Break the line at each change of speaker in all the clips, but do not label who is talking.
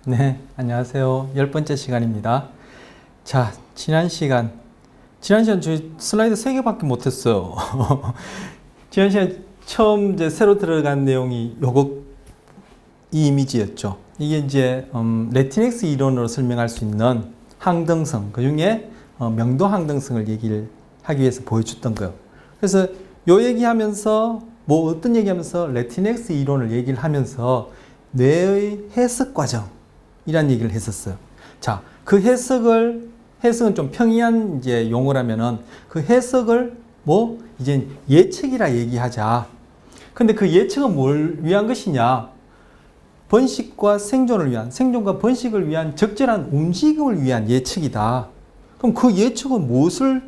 네, 안녕하세요. 10번째 시간입니다. 자, 지난 시간 저희 슬라이드 3개밖에 못했어요. 지난 시간 처음 이제 새로 들어간 내용이 이 이미지였죠. 이게 이제 레티넥스 이론으로 설명할 수 있는 항등성, 그 중에 명도 항등성을 얘기를 하기 위해서 보여줬던 거예요. 그래서 요 얘기하면서 어떤 얘기하면서 레티넥스 이론을 얘기를 하면서 뇌의 해석 과정이란 얘기를 했었어요. 자, 그 해석은 좀 평이한 이제 용어라면은 그 해석을 이제 예측이라 얘기하자. 근데 그 예측은 뭘 위한 것이냐? 번식과 생존과 번식을 위한 적절한 움직임을 위한 예측이다. 그럼 그 예측은 무엇을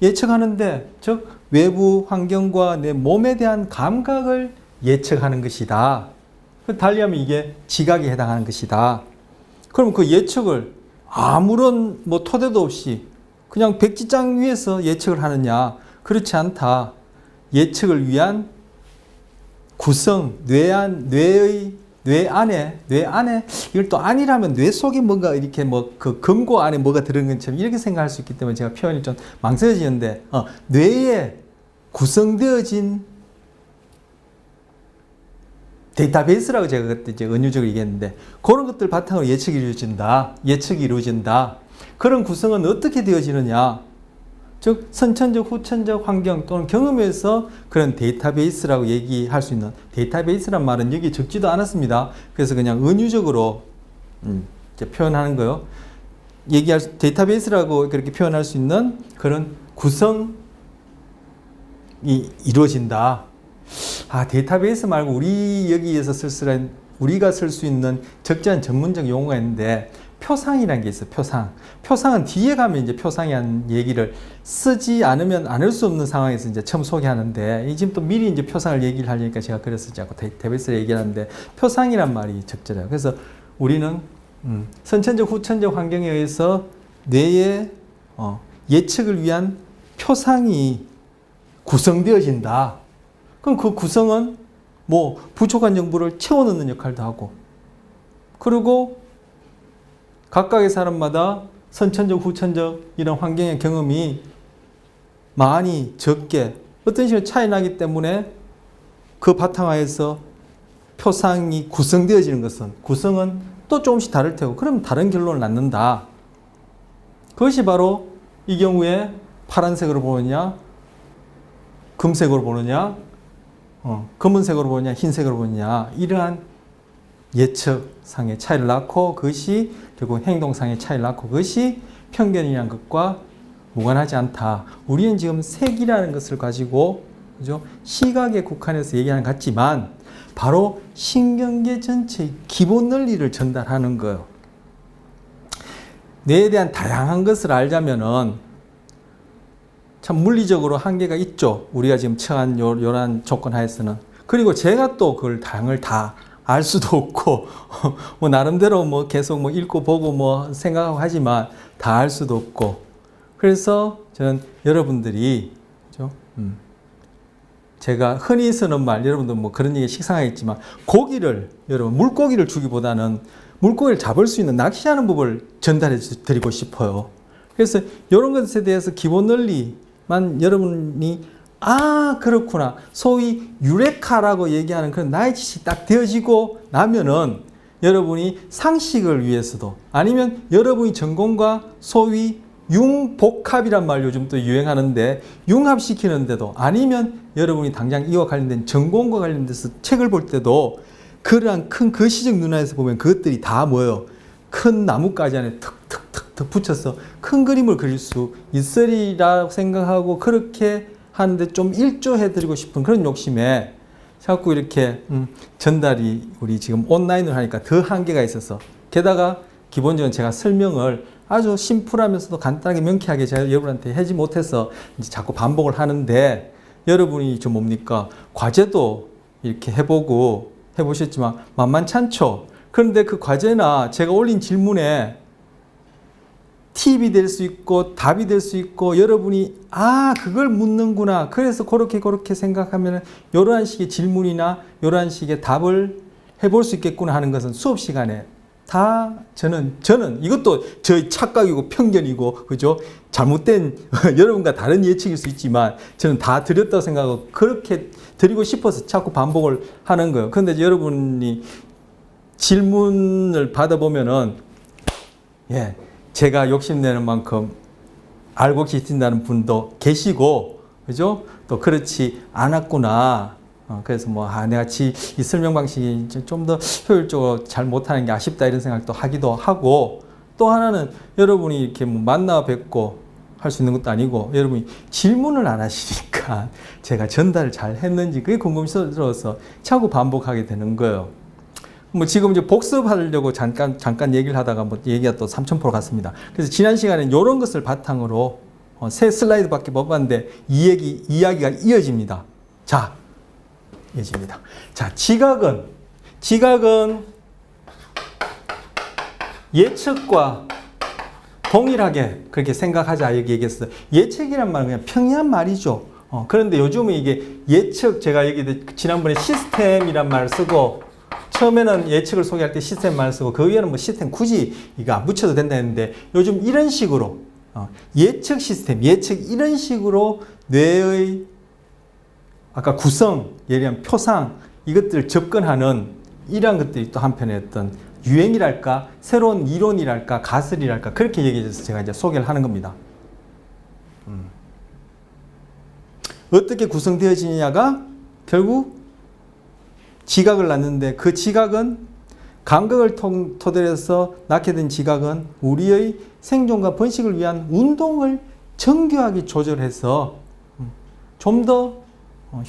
예측하는데, 즉 외부 환경과 내 몸에 대한 감각을 예측하는 것이다. 달리하면 이게 지각에 해당하는 것이다. 그럼 그 예측을 아무런 토대도 없이 그냥 백지장 위에서 예측을 하느냐? 그렇지 않다. 예측을 위한 구성, 뇌 안에 이걸 또 아니라면 뇌 속에 뭔가 이렇게 그 금고 안에 뭐가 들어있는 것처럼 이렇게 생각할 수 있기 때문에 제가 표현이 좀 망설여지는데, 뇌에 구성되어진 데이터베이스라고 제가 그때 이제 은유적으로 얘기했는데, 그런 것들 바탕으로 예측이 이루어진다. 그런 구성은 어떻게 되어지느냐? 즉 선천적, 후천적 환경 또는 경험에서 그런 데이터베이스라고 얘기할 수 있는, 데이터베이스란 말은 여기 적지도 않았습니다. 그래서 그냥 은유적으로 이제 표현하는 거요. 데이터베이스라고 그렇게 표현할 수 있는 그런 구성이 이루어진다. 데이터베이스 말고 우리가 쓸 수 있는 적절한 전문적 용어가 있는데, 표상이라는 게 있어요. 표상은 뒤에 가면 이제 표상이라는 얘기를 쓰지 않으면 안 할 수 없는 상황에서 이제 처음 소개하는데, 지금 또 미리 이제 표상을 얘기를 하려니까 제가 그래서 자꾸 데이터베이스를 얘기하는데, 표상이란 말이 적절해요. 그래서 우리는 선천적, 후천적 환경에 의해서 뇌의 예측을 위한 표상이 구성되어진다. 그럼 그 구성은 부족한 정보를 채워넣는 역할도 하고, 그리고 각각의 사람마다 선천적, 후천적 이런 환경의 경험이 많이 적게 어떤 식으로 차이 나기 때문에 그 바탕하에서 표상이 구성되어지는 구성은 또 조금씩 다를 테고, 그럼 다른 결론을 낳는다. 그것이 바로 이 경우에 파란색으로 보느냐, 금색으로 보느냐, 검은색으로 보느냐, 흰색으로 보느냐, 이러한 예측상의 차이를 낳고, 그것이 결국 행동상의 차이를 낳고, 그것이 편견이라는 것과 무관하지 않다. 우리는 지금 색이라는 것을 가지고, 그죠? 시각에 국한해서 얘기하는 것 같지만 바로 신경계 전체의 기본 논리를 전달하는 거예요. 뇌에 대한 다양한 것을 알자면은 참 물리적으로 한계가 있죠. 우리가 지금 처한 요런 조건 하에서는. 그리고 제가 또 그걸 다양을 다 알 수도 없고, 나름대로 계속 읽고 보고 생각하고 하지만 다 알 수도 없고. 그래서 저는 여러분들이, 그죠? 제가 흔히 쓰는 말, 여러분들 그런 얘기 식상하겠지만, 물고기를 주기보다는 물고기를 잡을 수 있는 낚시하는 법을 전달해 드리고 싶어요. 그래서 이런 것에 대해서 기본 논리만 여러분이 그렇구나, 소위 유레카라고 얘기하는 그런 나의 지식이 딱 되어지고 나면은 여러분이 상식을 위해서도, 아니면 여러분이 전공과 소위 융복합이란 말 요즘 또 유행하는데 융합시키는데도, 아니면 여러분이 당장 이와 관련된 전공과 관련돼서 책을 볼 때도 그러한 큰 거시적 눈에서 보면 그것들이 다 큰 나뭇가지 안에 턱 붙여서 큰 그림을 그릴 수 있으리라고 생각하고, 그렇게 하는데 좀 일조해드리고 싶은 그런 욕심에 자꾸 이렇게 전달이, 우리 지금 온라인으로 하니까 더 한계가 있어서, 게다가 기본적으로 제가 설명을 아주 심플하면서도 간단하게 명쾌하게 제가 여러분한테 하지 못해서 이제 자꾸 반복을 하는데, 여러분이 과제도 이렇게 해보셨지만 만만치 않죠. 그런데 그 과제나 제가 올린 질문에 팁이 될 수 있고 답이 될 수 있고, 여러분이 그걸 묻는구나, 그래서 그렇게 생각하면 이러한 식의 질문이나 이러한 식의 답을 해볼 수 있겠구나 하는 것은 수업 시간에 다 저는 이것도 저의 착각이고 편견이고 그죠? 잘못된 여러분과 다른 예측일 수 있지만 저는 다 드렸다고 생각하고 그렇게 드리고 싶어서 자꾸 반복을 하는 거예요. 그런데 여러분이 질문을 받아보면은 예, 제가 욕심내는 만큼 알고 계신다는 분도 계시고 그죠? 또 그렇지 않았구나. 그래서 내가 이 설명 방식이 좀 더 효율적으로 잘 못하는 게 아쉽다 이런 생각도 하기도 하고 또 하나는 여러분이 이렇게 만나 뵙고 할 수 있는 것도 아니고 여러분이 질문을 안 하시니까 제가 전달을 잘 했는지 그게 궁금스러워서 자꾸 반복하게 되는 거예요. 지금 이제 복습하려고 잠깐 얘기를 하다가 얘기가 또 3000% 갔습니다. 그래서 지난 시간에 이런 것을 바탕으로 세 슬라이드밖에 못 봤는데 이야기가 이어집니다. 자, 이어집니다. 자, 지각은 예측과 동일하게 그렇게 생각하자 이렇게 얘기했어요. 예측이란 말은 그냥 평이한 말이죠. 그런데 요즘은 이게 예측 제가 지난번에 시스템이란 말을 쓰고 처음에는 예측을 소개할 때 시스템 말을 쓰고 그 위에는 시스템 굳이 이거 안 붙여도 된다 했는데 요즘 이런 식으로 예측 시스템, 예측 이런 식으로 뇌의 아까 구성, 예를 들면 표상 이것들을 접근하는 이러한 것들이 또 한편의 어떤 유행이랄까 새로운 이론이랄까 가설이랄까 그렇게 얘기해서 제가 이제 소개를 하는 겁니다. 어떻게 구성되어지느냐가 결국 지각을 낳는데 그 지각은 감각을 토대로 해서 낳게 된 지각은 우리의 생존과 번식을 위한 운동을 정교하게 조절해서 좀 더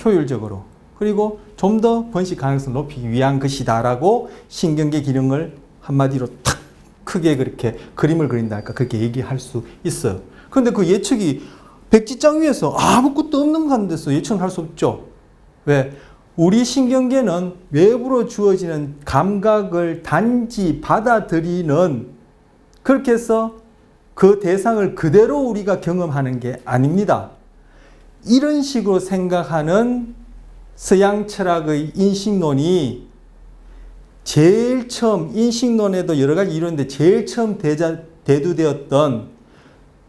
효율적으로 그리고 좀 더 번식 가능성을 높이기 위한 것이다라고 신경계 기능을 한마디로 탁 크게 그렇게 그림을 그린다 할까 그렇게 얘기할 수 있어요. 그런데 그 예측이 백지장 위에서 아무것도 없는 가운데서 예측을 할 수 없죠. 왜? 우리 신경계는 외부로 주어지는 감각을 단지 받아들이는 그렇게 해서 그 대상을 그대로 우리가 경험하는 게 아닙니다. 이런 식으로 생각하는 서양 철학의 인식론이 제일 처음 인식론에도 여러 가지 이론인데 제일 처음 대두되었던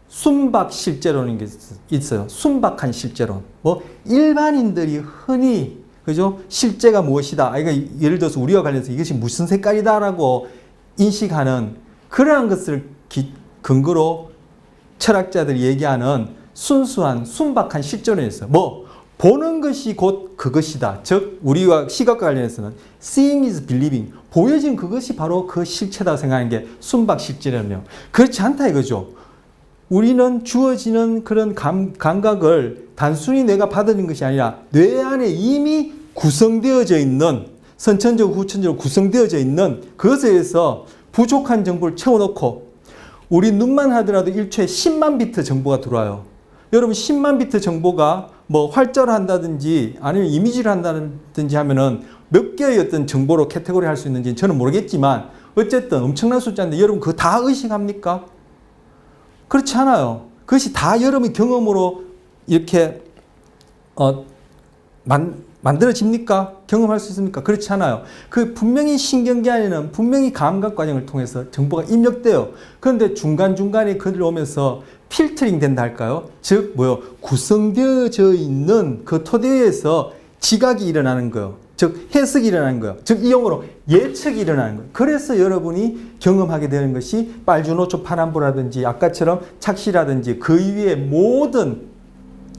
순박 실제론인 게 있어요. 순박한 실제론. 일반인들이 흔히 그죠? 실제가 무엇이다. 예를 들어서 우리와 관련해서 이것이 무슨 색깔이다라고 인식하는 그러한 것을 근거로 철학자들이 얘기하는 순수한 순박한 실제론이 있어요. 보는 것이 곧 그것이다. 즉 우리와 시각과 관련해서는 seeing is believing. 보여진 그것이 바로 그 실체다 생각하는 게 순박 실제론이에요. 그렇지 않다 이거죠. 우리는 주어지는 그런 감각을 단순히 내가 받아들인 것이 아니라 뇌 안에 이미 구성되어져 있는 선천적 후천적으로 구성되어져 있는 그것에 의해서 부족한 정보를 채워놓고 우리 눈만 하더라도 1초에 10만 비트 정보가 들어와요. 여러분 10만 비트 정보가 활자를 한다든지 아니면 이미지를 한다든지 하면은 몇 개의 어떤 정보로 카테고리 할 수 있는지 저는 모르겠지만 어쨌든 엄청난 숫자인데 여러분 그거 다 의식합니까? 그렇지 않아요. 그것이 다 여러분의 경험으로 이렇게 만들어집니까? 경험할 수 있습니까? 그렇지 않아요. 그 분명히 신경계 안에는 분명히 감각 과정을 통해서 정보가 입력돼요. 그런데 중간중간에 그들 오면서 필터링 된다 할까요? 즉 구성되어져 있는 그 토대에서 지각이 일어나는 거예요. 즉 해석이 일어나는 거예요. 즉 이 용어로 예측이 일어나는 거예요. 그래서 여러분이 경험하게 되는 것이 빨주노초 파남보라든지 아까처럼 착시라든지 그 이외의 모든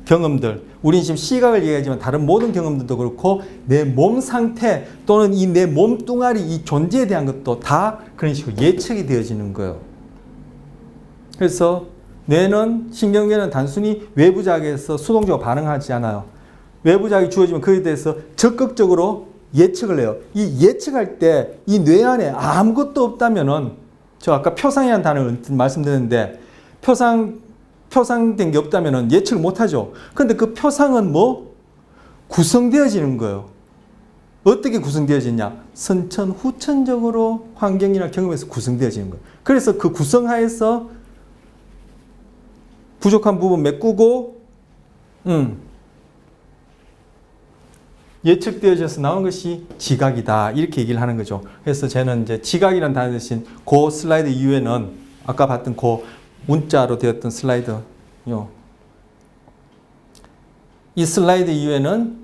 경험들 우리는 지금 시각을 얘기하지만 다른 모든 경험들도 그렇고 내 몸 상태 또는 이 내 몸뚱아리 이 존재에 대한 것도 다 그런 식으로 예측이 되어지는 거예요. 그래서 뇌는 신경계는 단순히 외부 자극에서 수동적으로 반응하지 않아요. 외부 자극이 주어지면 그에 대해서 적극적으로 예측을 해요. 이 예측할 때 이 뇌 안에 아무것도 없다면은 저 아까 표상이라는 단어를 말씀드렸는데 표상된 게 없다면은 예측을 못 하죠. 그런데 그 표상은 구성되어지는 거예요. 어떻게 구성되어지냐? 선천, 후천적으로 환경이나 경험에서 구성되어지는 거예요. 그래서 그 구성하에서 부족한 부분 메꾸고 예측되어져서 나온 것이 지각이다. 이렇게 얘기를 하는 거죠. 그래서 저는 이제 지각이라는 단어 대신 그 슬라이드 이후에는 아까 봤던 그 문자로 되었던 슬라이드요. 이 슬라이드 이후에는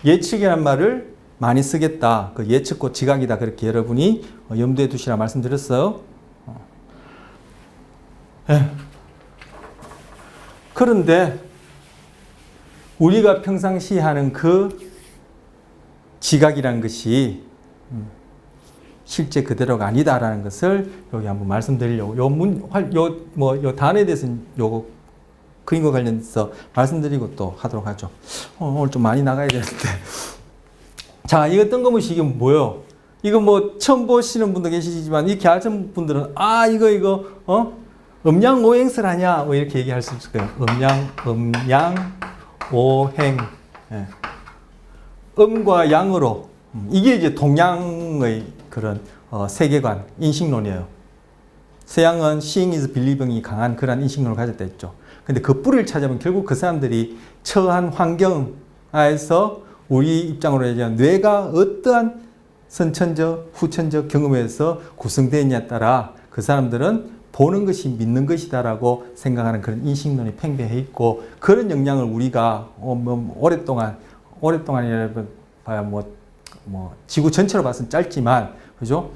예측이라는 말을 많이 쓰겠다. 그 예측고 지각이다. 그렇게 여러분이 염두에 두시라 말씀드렸어요. 그런데 우리가 평상시 하는 그 지각이라는 것이 실제 그대로가 아니다라는 것을 여기 한번 말씀드리려고 요 단어에 대해서는 요거 그림과 관련해서 말씀드리고 또 하도록 하죠. 오늘 좀 많이 나가야 되는데. 자, 이거 뜬금없이 이게 뭐예요? 이거 뭐 처음 보시는 분도 계시지만 이렇게 아시는 분들은 이거 음양오행설 아냐? 뭐 이렇게 얘기할 수 있을 거예요. 음양오행. 예. 음과 양으로. 이게 이제 동양의 그런 세계관, 인식론이에요. 서양은 seeing is believing이 강한 그런 인식론을 가졌다 했죠. 근데 그 뿌리를 찾아보면 결국 그 사람들이 처한 환경에서 우리 입장으로 얘기하면 뇌가 어떠한 선천적, 후천적 경험에서 구성되느냐에 따라 그 사람들은 보는 것이 믿는 것이다라고 생각하는 그런 인식론이 팽배해 있고 그런 영향을 우리가 오랫동안이라 봐야 지구 전체로 봐서는 짧지만 그죠?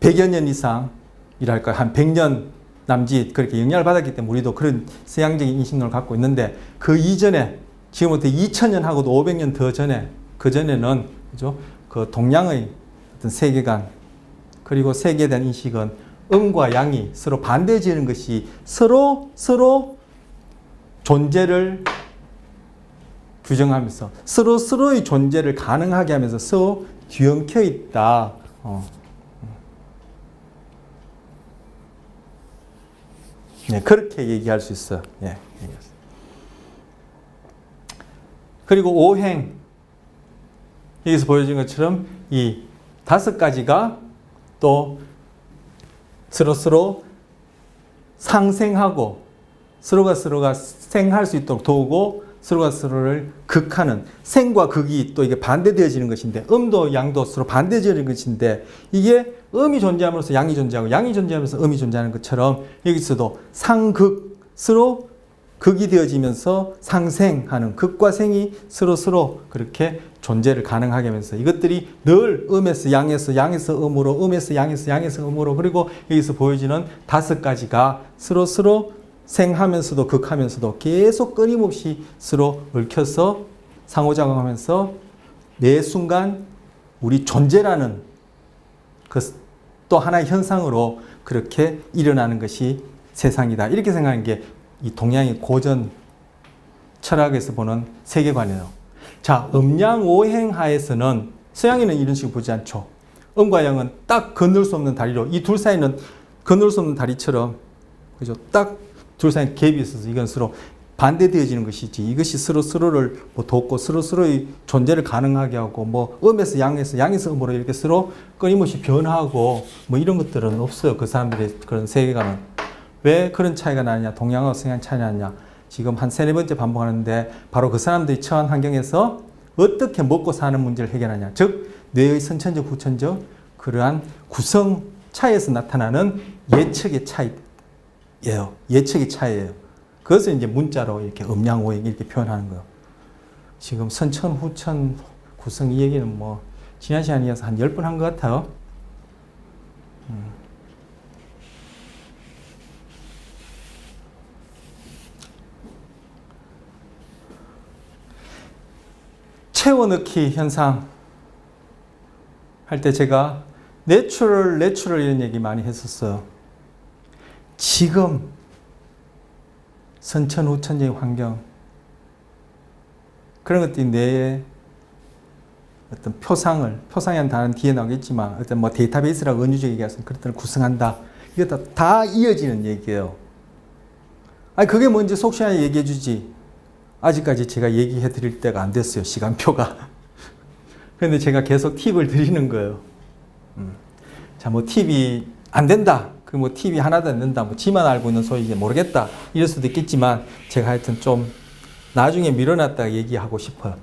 100여 년 이상이랄까 한 100년 남짓 그렇게 영향을 받았기 때문에 우리도 그런 서양적인 인식론을 갖고 있는데 그 이전에 지금부터 2000년하고도 500년 더 전에 그 전에는 그죠? 그 동양의 어떤 세계관 그리고 세계에 대한 인식은 음과 양이 서로 반대지는 것이 서로 존재를 규정하면서 서로의 존재를 가능하게 하면서 서로 뒤엉켜 있다. 네, 그렇게 얘기할 수 있어요. 네, 그리고 오행 여기서 보여진 것처럼 이 5가지가 또 서로 상생하고 서로가 생할 수 있도록 도우고 서로가 서로를 극하는 생과 극이 또 이게 반대되어지는 것인데 음도 양도 서로 반대되어지는 것인데 이게 음이 존재함으로써 양이 존재하고 양이 존재하면서 음이 존재하는 것처럼 여기서도 상극 서로 극이 되어지면서 상생하는 극과 생이 서로 그렇게 존재를 가능하게 하면서 이것들이 늘 음에서 양에서 음으로 음에서 양에서 음으로 그리고 여기서 보여지는 5가지가 서로 생하면서도 극하면서도 계속 끊임없이 서로 얽혀서 상호작용하면서 매 순간 우리 존재라는 그 또 하나의 현상으로 그렇게 일어나는 것이 세상이다. 이렇게 생각하는 게 이 동양의 고전 철학에서 보는 세계관이에요. 자, 음양오행 하에서는 서양에는 이런 식으로 보지 않죠. 음과 양은 딱 건널 수 없는 다리로 이 둘 사이는 건널 수 없는 다리처럼 그죠? 딱 둘 사이에 갭이 있어서 이건 서로 반대되어지는 것이지 이것이 서로를 돕고 서로의 존재를 가능하게 하고 음에서 양에서 음으로 이렇게 서로 끊임없이 변화하고 이런 것들은 없어요. 그 사람들의 그런 세계관은. 왜 그런 차이가 나느냐? 동양하고 서양 차이가 나느냐? 지금 한 3-4번째 반복하는데 바로 그 사람들이 처한 환경에서 어떻게 먹고 사는 문제를 해결하냐? 즉 뇌의 선천적, 후천적 그러한 구성 차이에서 나타나는 예측의 차이예요. 예측의 차이예요. 그것을 이제 문자로 이렇게 음양오행 이렇게 표현하는 거예요. 지금 선천, 후천, 구성 이 얘기는 지난 시간에 이어서 한 10번 한 것 같아요. 채워넣기 현상 할 때 제가 내추럴 이런 얘기 많이 했었어요. 지금 선천, 후천적인 환경 그런 것들이 뇌에 어떤 표상이라는 단어는 뒤에 나오겠지만 어떤 데이터베이스라고 은유적 얘기해서 그것들을 구성한다. 이거 다 이어지는 얘기예요. 아니 그게 뭔지 속 시원하게 얘기해 주지. 아직까지 제가 얘기해 드릴 때가 안 됐어요. 시간표가. 그런데 제가 계속 팁을 드리는 거예요. 자, 팁이 안 된다. 팁이 하나도 안 된다. 지만 알고 있는 소리인지 모르겠다. 이럴 수도 있겠지만 제가 하여튼 좀 나중에 밀어놨다가 얘기하고 싶어요.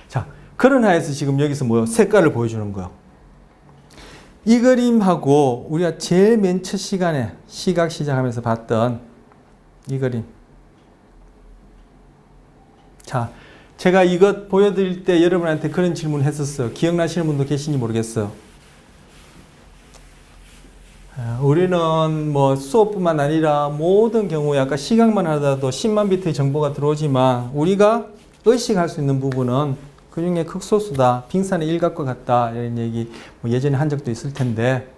자, 그런 하에서 지금 여기서 뭐요? 색깔을 보여주는 거예요. 이 그림하고 우리가 제일 맨 첫 시간에 시각 시작하면서 봤던 이 그림. 자, 제가 이것 보여드릴 때 여러분한테 그런 질문을 했었어요. 기억나시는 분도 계신지 모르겠어요. 우리는 뭐 수업뿐만 아니라 모든 경우에 아까 시각만 하더라도 10만 비트의 정보가 들어오지만 우리가 의식할 수 있는 부분은 그 중에 극소수다. 빙산의 일각과 같다. 이런 얘기 뭐 예전에 한 적도 있을 텐데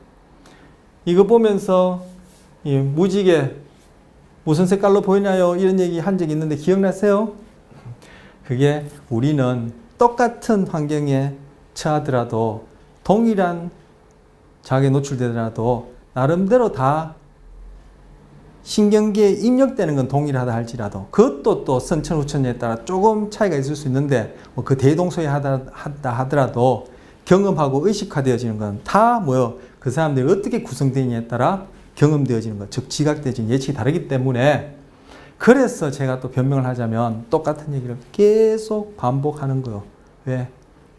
이거 보면서 이 무지개 무슨 색깔로 보이나요? 이런 얘기 한 적이 있는데 기억나세요? 그게 우리는 똑같은 환경에 처하더라도 동일한 자극에 노출되더라도 나름대로 다 신경계에 입력되는 건 동일하다 할지라도 그것도 또 선천후천에 따라 조금 차이가 있을 수 있는데 뭐 그 대동소이하다 하더라도 경험하고 의식화되어지는 건 다 뭐요? 그 사람들이 어떻게 구성되느냐에 따라 경험되어지는 것, 즉 지각되어지는 예측이 다르기 때문에 그래서 제가 또 변명을 하자면 똑같은 얘기를 계속 반복하는 거예요. 왜?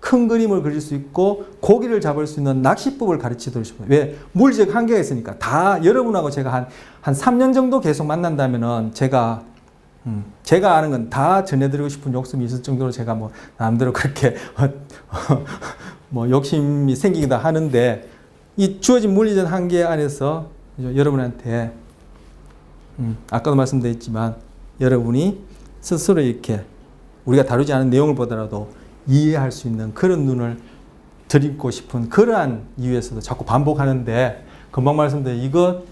큰 그림을 그릴 수 있고 고기를 잡을 수 있는 낚시법을 가르치도록 싶어요. 왜? 물리적 한계가 있으니까. 다 여러분하고 제가 한 3년 정도 계속 만난다면은 제가 아는 건 다 전해드리고 싶은 욕심이 있을 정도로 제가 뭐 남대로 그렇게 뭐 욕심이 생기기도 하는데 이 주어진 물리적 한계 안에서 여러분한테 아까도 말씀드렸지만 여러분이 스스로 이렇게 우리가 다루지 않은 내용을 보더라도 이해할 수 있는 그런 눈을 드리고 싶은 그러한 이유에서도 자꾸 반복하는데 금방 말씀드린 이거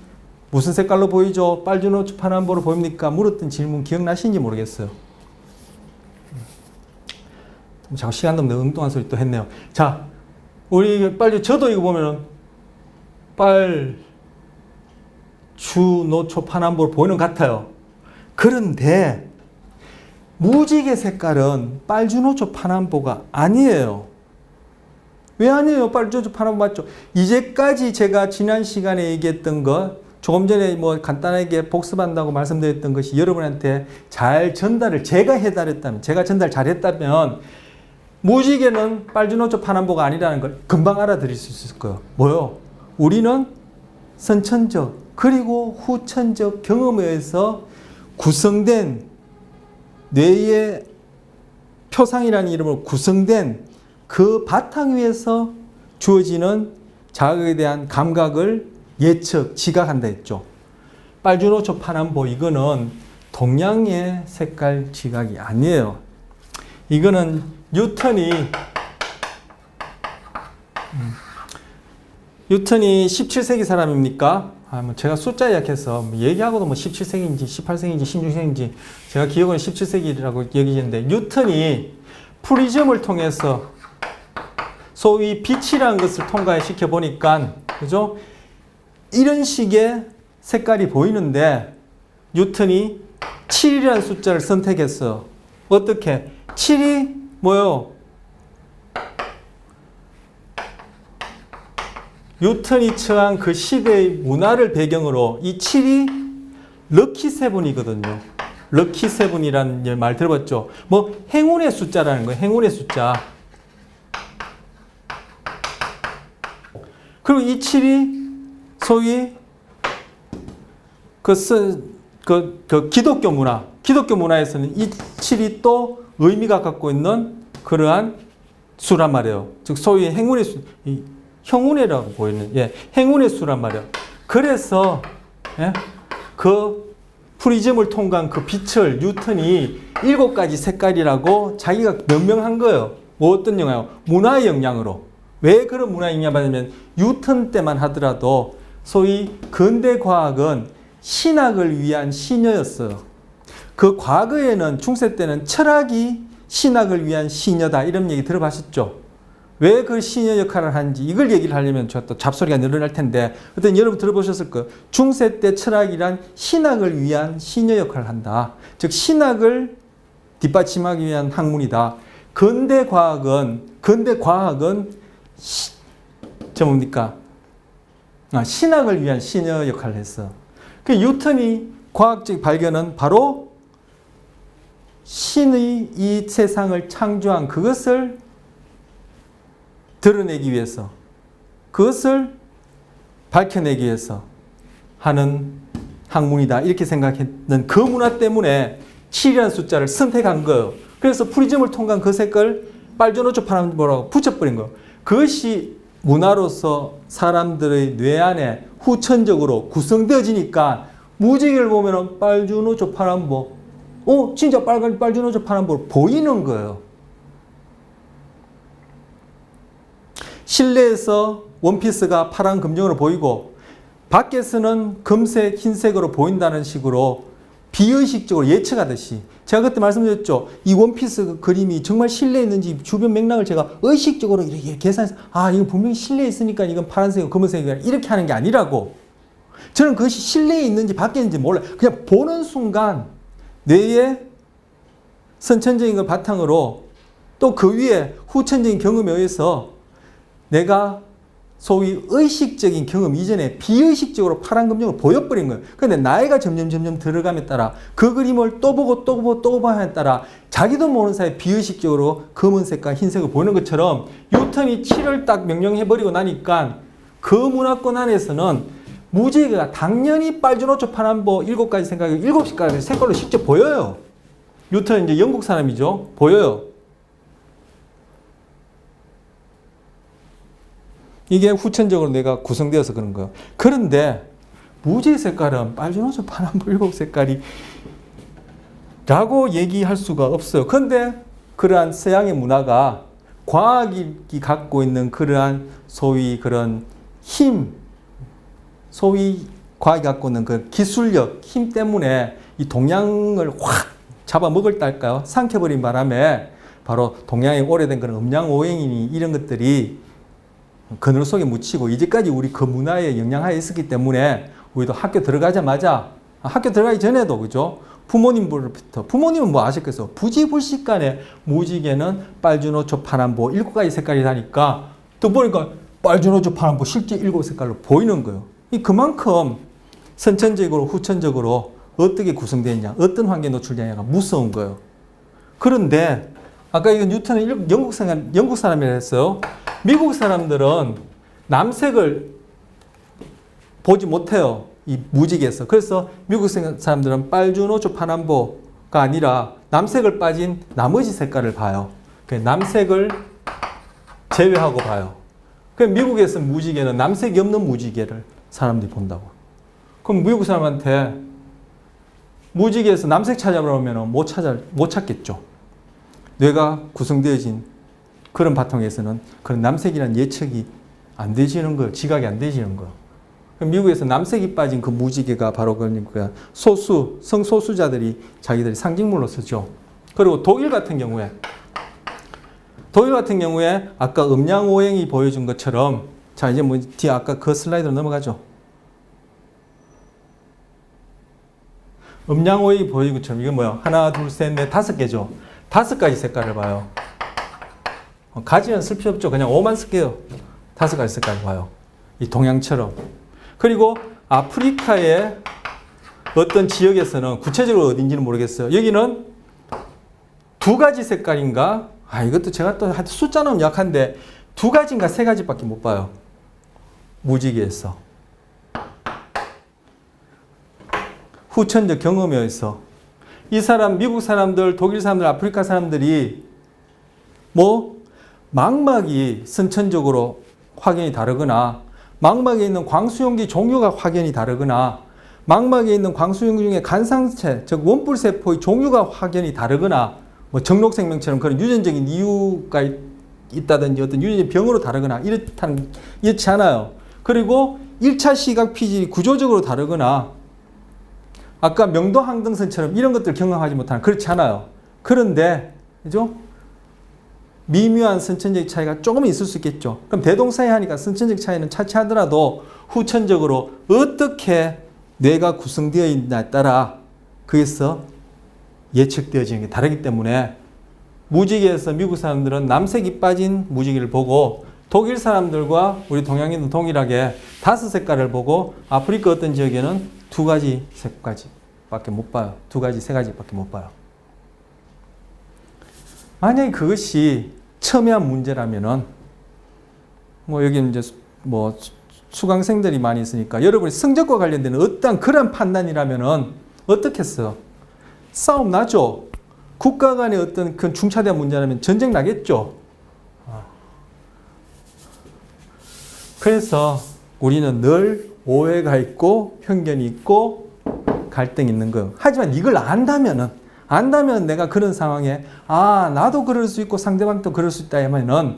무슨 색깔로 보이죠? 빨주노초 파남보로 보입니까? 물었던 질문 기억나시는지 모르겠어요. 자꾸 시간 넘는 엉뚱한 소리 또 했네요. 자, 우리 빨리 저도 이거 보면은 빨주노초 파남보로 보이는 것 같아요. 그런데 무지개 색깔은 빨주노초 파남보가 아니에요. 왜 아니에요? 빨주노초 파남보 맞죠? 이제까지 제가 지난 시간에 얘기했던 것, 조금 전에 뭐 간단하게 복습한다고 말씀드렸던 것이 여러분한테 잘 전달을 제가 해달했다면, 제가 전달 잘했다면 무지개는 빨주노초 파남보가 아니라는 걸 금방 알아들일 수 있을 거예요. 뭐요? 우리는 선천적 그리고 후천적 경험에 의해서 구성된 뇌의 표상이라는 이름으로 구성된 그 바탕 위에서 주어지는 자극에 대한 감각을 예측, 지각한다 했죠. 빨주노초 파남보 이거는 동양의 색깔 지각이 아니에요. 이거는 뉴턴이 17세기 사람입니까? 뭐 제가 숫자에 약해서 얘기하고도 뭐 17세기인지 18세기인지 16세기인지 제가 기억은 17세기라고 여기는데 뉴턴이 프리즘을 통해서 소위 빛이라는 것을 통과시켜 보니까 그죠? 이런 식의 색깔이 보이는데 뉴턴이 7이라는 숫자를 선택했어. 어떻게? 7이 뭐요? 뉴턴이 처한 그 시대의 문화를 배경으로 이 7이 럭키 세븐이거든요. 럭키 세븐이라는 말 들어봤죠? 뭐 행운의 숫자라는 거예요. 행운의 숫자. 그리고 이 7이 소위 그 기독교 문화에서는 이 7이 또 의미가 갖고 있는 그러한 수란 말이에요. 즉 소위 행운의 수, 형운회라고 보이는 행운의 수란 말이에요. 그래서 그 프리즘을 통과한 그 빛을 뉴턴이 7가지 색깔이라고 자기가 명명한 거예요. 뭐 어떤 영향이요? 문화의 영향으로. 왜 그런 문화의 영향을 받냐면 뉴턴 때만 하더라도 소위 근대 과학은 신학을 위한 시녀였어요. 그 과거에는 중세 때는 철학이 신학을 위한 시녀다 이런 얘기 들어봤었죠. 왜 그 시녀 역할을 하는지 이걸 얘기를 하려면 제가 또 잡소리가 늘어날 텐데 어떤 여러분 들어보셨을 거예요. 중세 때 철학이란 신학을 위한 시녀 역할을 한다. 즉 신학을 뒷받침하기 위한 학문이다. 근대 과학은 뭡니까? 신학을 위한 시녀 역할을 했어. 그 뉴턴이 과학적 발견은 바로 신의 이 세상을 창조한 그것을 드러내기 위해서, 그것을 밝혀내기 위해서 하는 학문이다 이렇게 생각했는 그 문화 때문에 7이라는 숫자를 선택한 거예요. 그래서 프리즘을 통과한 그 색깔 빨주노초 파란보라고 붙여버린 거예요. 그것이 문화로서 사람들의 뇌 안에 후천적으로 구성되어지니까 무지개를 보면은 빨주노초 파란보, 진짜 빨간 빨주노초 파란보 보이는 거예요. 실내에서 원피스가 파란 금정으로 보이고 밖에서는 금색, 흰색으로 보인다는 식으로 비의식적으로 예측하듯이 제가 그때 말씀드렸죠. 이 원피스 그림이 정말 실내에 있는지 주변 맥락을 제가 의식적으로 이렇게 계산해서 이거 분명히 실내에 있으니까 이건 파란색이고 검은색이고 이렇게 하는 게 아니라고. 저는 그것이 실내에 있는지 밖에 있는지 몰라요. 그냥 보는 순간 뇌의 선천적인 걸 바탕으로 또 그 위에 후천적인 경험에 의해서 내가 소위 의식적인 경험 이전에 비의식적으로 파란 금정을 보여버린 거예요. 그런데 나이가 점점 들어감에 따라 그 그림을 또 보고 하에 따라 자기도 모르는 사이에 비의식적으로 검은색과 흰색을 보이는 것처럼 뉴턴이 7을 딱 명령해버리고 나니까 그 문화권 안에서는 무지개가 당연히 빨주노초 파란보 7가지 생각이 7가지 색깔로 실제 보여요. 뉴턴은 이제 영국 사람이죠. 보여요. 이게 후천적으로 내가 구성되어서 그런 거예요. 그런데 무지개 색깔은 빨주노초 파란보 7색깔이 라고 얘기할 수가 없어요. 그런데 그러한 서양의 문화가 과학이 갖고 있는 그러한 소위 그런 힘, 소위 과학이 갖고 있는 그 기술력, 힘 때문에 이 동양을 확 잡아먹을 딸까요? 삼켜버린 바람에 바로 동양의 오래된 그런 음양오행이니 이런 것들이 그늘 속에 묻히고 이제까지 우리 그 문화에 영향하에 있었기 때문에 우리도 학교 들어가자마자 학교 들어가기 전에도 그죠? 부모님부터 부모님은 뭐 아셨겠어요? 부지불식간에 무지개는 빨주노초 파란보 7가지 색깔이 나니까 또 보니까 빨주노초 파란보 실제 7색깔로 보이는 거예요. 그만큼 선천적으로 후천적으로 어떻게 구성되느냐 어떤 환경에 노출되느냐가 무서운 거예요. 그런데 아까 이거 뉴턴은 영국 사람이라 했어요. 미국 사람들은 남색을 보지 못해요. 이 무지개에서. 그래서 미국 사람들은 빨주노초 파란보가 아니라 남색을 빠진 나머지 색깔을 봐요. 남색을 제외하고 봐요. 미국에서 무지개는 남색이 없는 무지개를 사람들이 본다고. 그럼 미국 사람한테 무지개에서 남색 찾아보려면 못 찾겠죠. 뇌가 구성되어진 그런 바탕에서는 그런 남색이라는 예측이 안 되지는 거예요. 지각이 안 되지는 거예요. 미국에서 남색이 빠진 그 무지개가 바로 그러니까 성소수자들이 자기들이 상징물로 쓰죠. 그리고 독일 같은 경우에 아까 음양오행이 보여준 것처럼 자 이제 뭐 뒤에 아까 그 슬라이드로 넘어가죠. 음양오행이 보여준 것처럼 이게 뭐야? 하나, 둘, 셋, 넷, 5개죠. 5가지 색깔을 봐요. 가지는 쓸 필요 없죠. 그냥 5만 쓸게요. 5가지 색깔을 봐요. 이 동양처럼. 그리고 아프리카의 어떤 지역에서는 구체적으로 어딘지는 모르겠어요. 여기는 2가지 색깔인가? 이것도 제가 또 숫자는 약한데 2가지인가 3가지밖에 못 봐요. 무지개에서. 후천적 경험에 의해서 이 사람, 미국 사람들, 독일 사람들, 아프리카 사람들이 망막이 선천적으로 확연히 다르거나 망막에 있는 광수용기 종류가 확연히 다르거나 망막에 있는 광수용기 중에 간상체, 즉 원뿔세포의 종류가 확연히 다르거나 정록생명처럼 그런 유전적인 이유가 있다든지 어떤 유전적 병으로 다르거나 이렇지 않아요. 그리고 1차 시각 피질이 구조적으로 다르거나 아까 명도항등선처럼 이런 것들 경험하지 못하는 그렇지 않아요. 그런데 그죠? 미묘한 선천적 차이가 조금 있을 수 있겠죠. 그럼 대동사이 하니까 선천적 차이는 차치하더라도 후천적으로 어떻게 뇌가 구성되어 있냐에 따라 거기서 예측되어지는 게 다르기 때문에 무지개에서 미국 사람들은 남색이 빠진 무지개를 보고 독일 사람들과 우리 동양인은 동일하게 5색깔을 보고 아프리카 어떤 지역에는 2가지 색까지밖에 못 봐요. 2가지, 3가지밖에 못 봐요. 만약에 그것이 첨예한 문제라면은 뭐 여기 이제 뭐 수강생들이 많이 있으니까 여러분이 성적과 관련된 어떤 그런 판단이라면은 어떻겠어요? 싸움 나죠? 국가 간의 어떤 그 중차대한 문제라면 전쟁 나겠죠? 그래서 우리는 늘 오해가 있고 편견이 있고 갈등이 있는 거예요. 하지만 이걸 안다면 내가 그런 상황에 나도 그럴 수 있고 상대방도 그럴 수 있다 하면은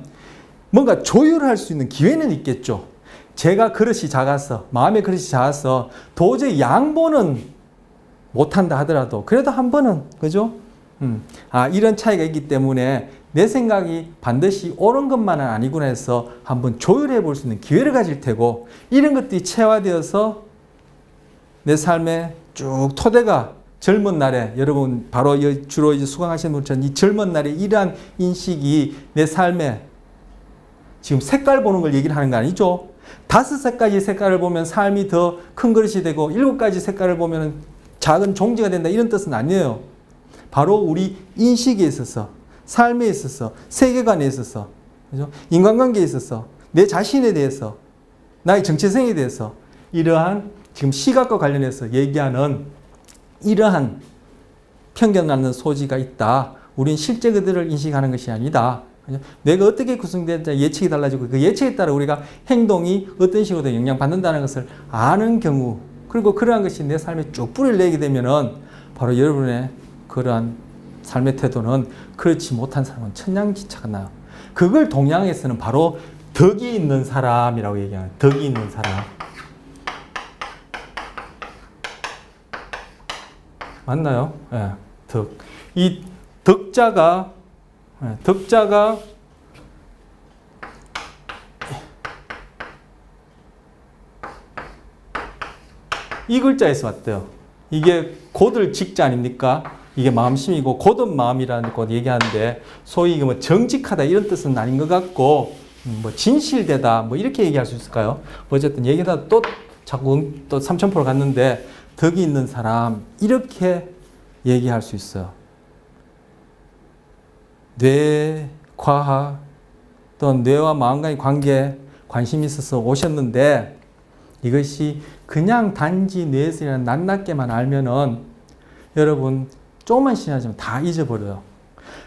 뭔가 조율할 수 있는 기회는 있겠죠. 제가 그릇이 작아서 마음의 그릇이 작아서 도저히 양보는 못한다 하더라도 그래도 한 번은 그죠? 이런 차이가 있기 때문에 내 생각이 반드시 옳은 것만은 아니구나 해서 한번 조율해 볼 수 있는 기회를 가질 테고 이런 것들이 체화되어서 내 삶의 쭉 토대가 젊은 날에 여러분 바로 주로 이제 수강하시는 분처럼 이 젊은 날에 이러한 인식이 내 삶에 지금 색깔 보는 걸 얘기를 하는 거 아니죠? 5가지 색깔을 보면 삶이 더 큰 그릇이 되고 7가지 색깔을 보면 작은 종지가 된다 이런 뜻은 아니에요. 바로 우리 인식에 있어서 삶에 있어서 세계관에 있어서 그죠? 인간관계에 있어서 내 자신에 대해서 나의 정체성에 대해서 이러한 지금 시각과 관련해서 얘기하는 이러한 편견 갖는 소지가 있다. 우린 실제 그들을 인식하는 것이 아니다. 뇌가 어떻게 구성되는지 예측이 달라지고 그 예측에 따라 우리가 행동이 어떤 식으로 영향받는다는 것을 아는 경우 그리고 그러한 것이 내 삶에 쭉 뿌리를 내게 되면은 바로 여러분의 그러한 삶의 태도는 그렇지 못한 사람은 천냥지차가 나요. 그걸 동양에서는 바로 덕이 있는 사람이라고 얘기하는 덕이 있는 사람. 맞나요? 예, 덕. 이 덕자가 이 글자에서 왔대요. 이게 곧을 직자 아닙니까? 이게 마음심이고 곧은 마음이라는 것 얘기하는데 소위 뭐 정직하다 이런 뜻은 아닌 것 같고 뭐 진실되다 뭐 이렇게 얘기할 수 있을까요? 어쨌든 얘기하다 또 자꾸 또 삼천포로 갔는데 덕이 있는 사람 이렇게 얘기할 수 있어요. 뇌, 과학, 또 뇌와 마음 간의 관계 관심이 있어서 오셨는데 이것이 그냥 단지 뇌에서 낱낱게만 알면은 여러분 조금만 지나면 다 잊어버려요.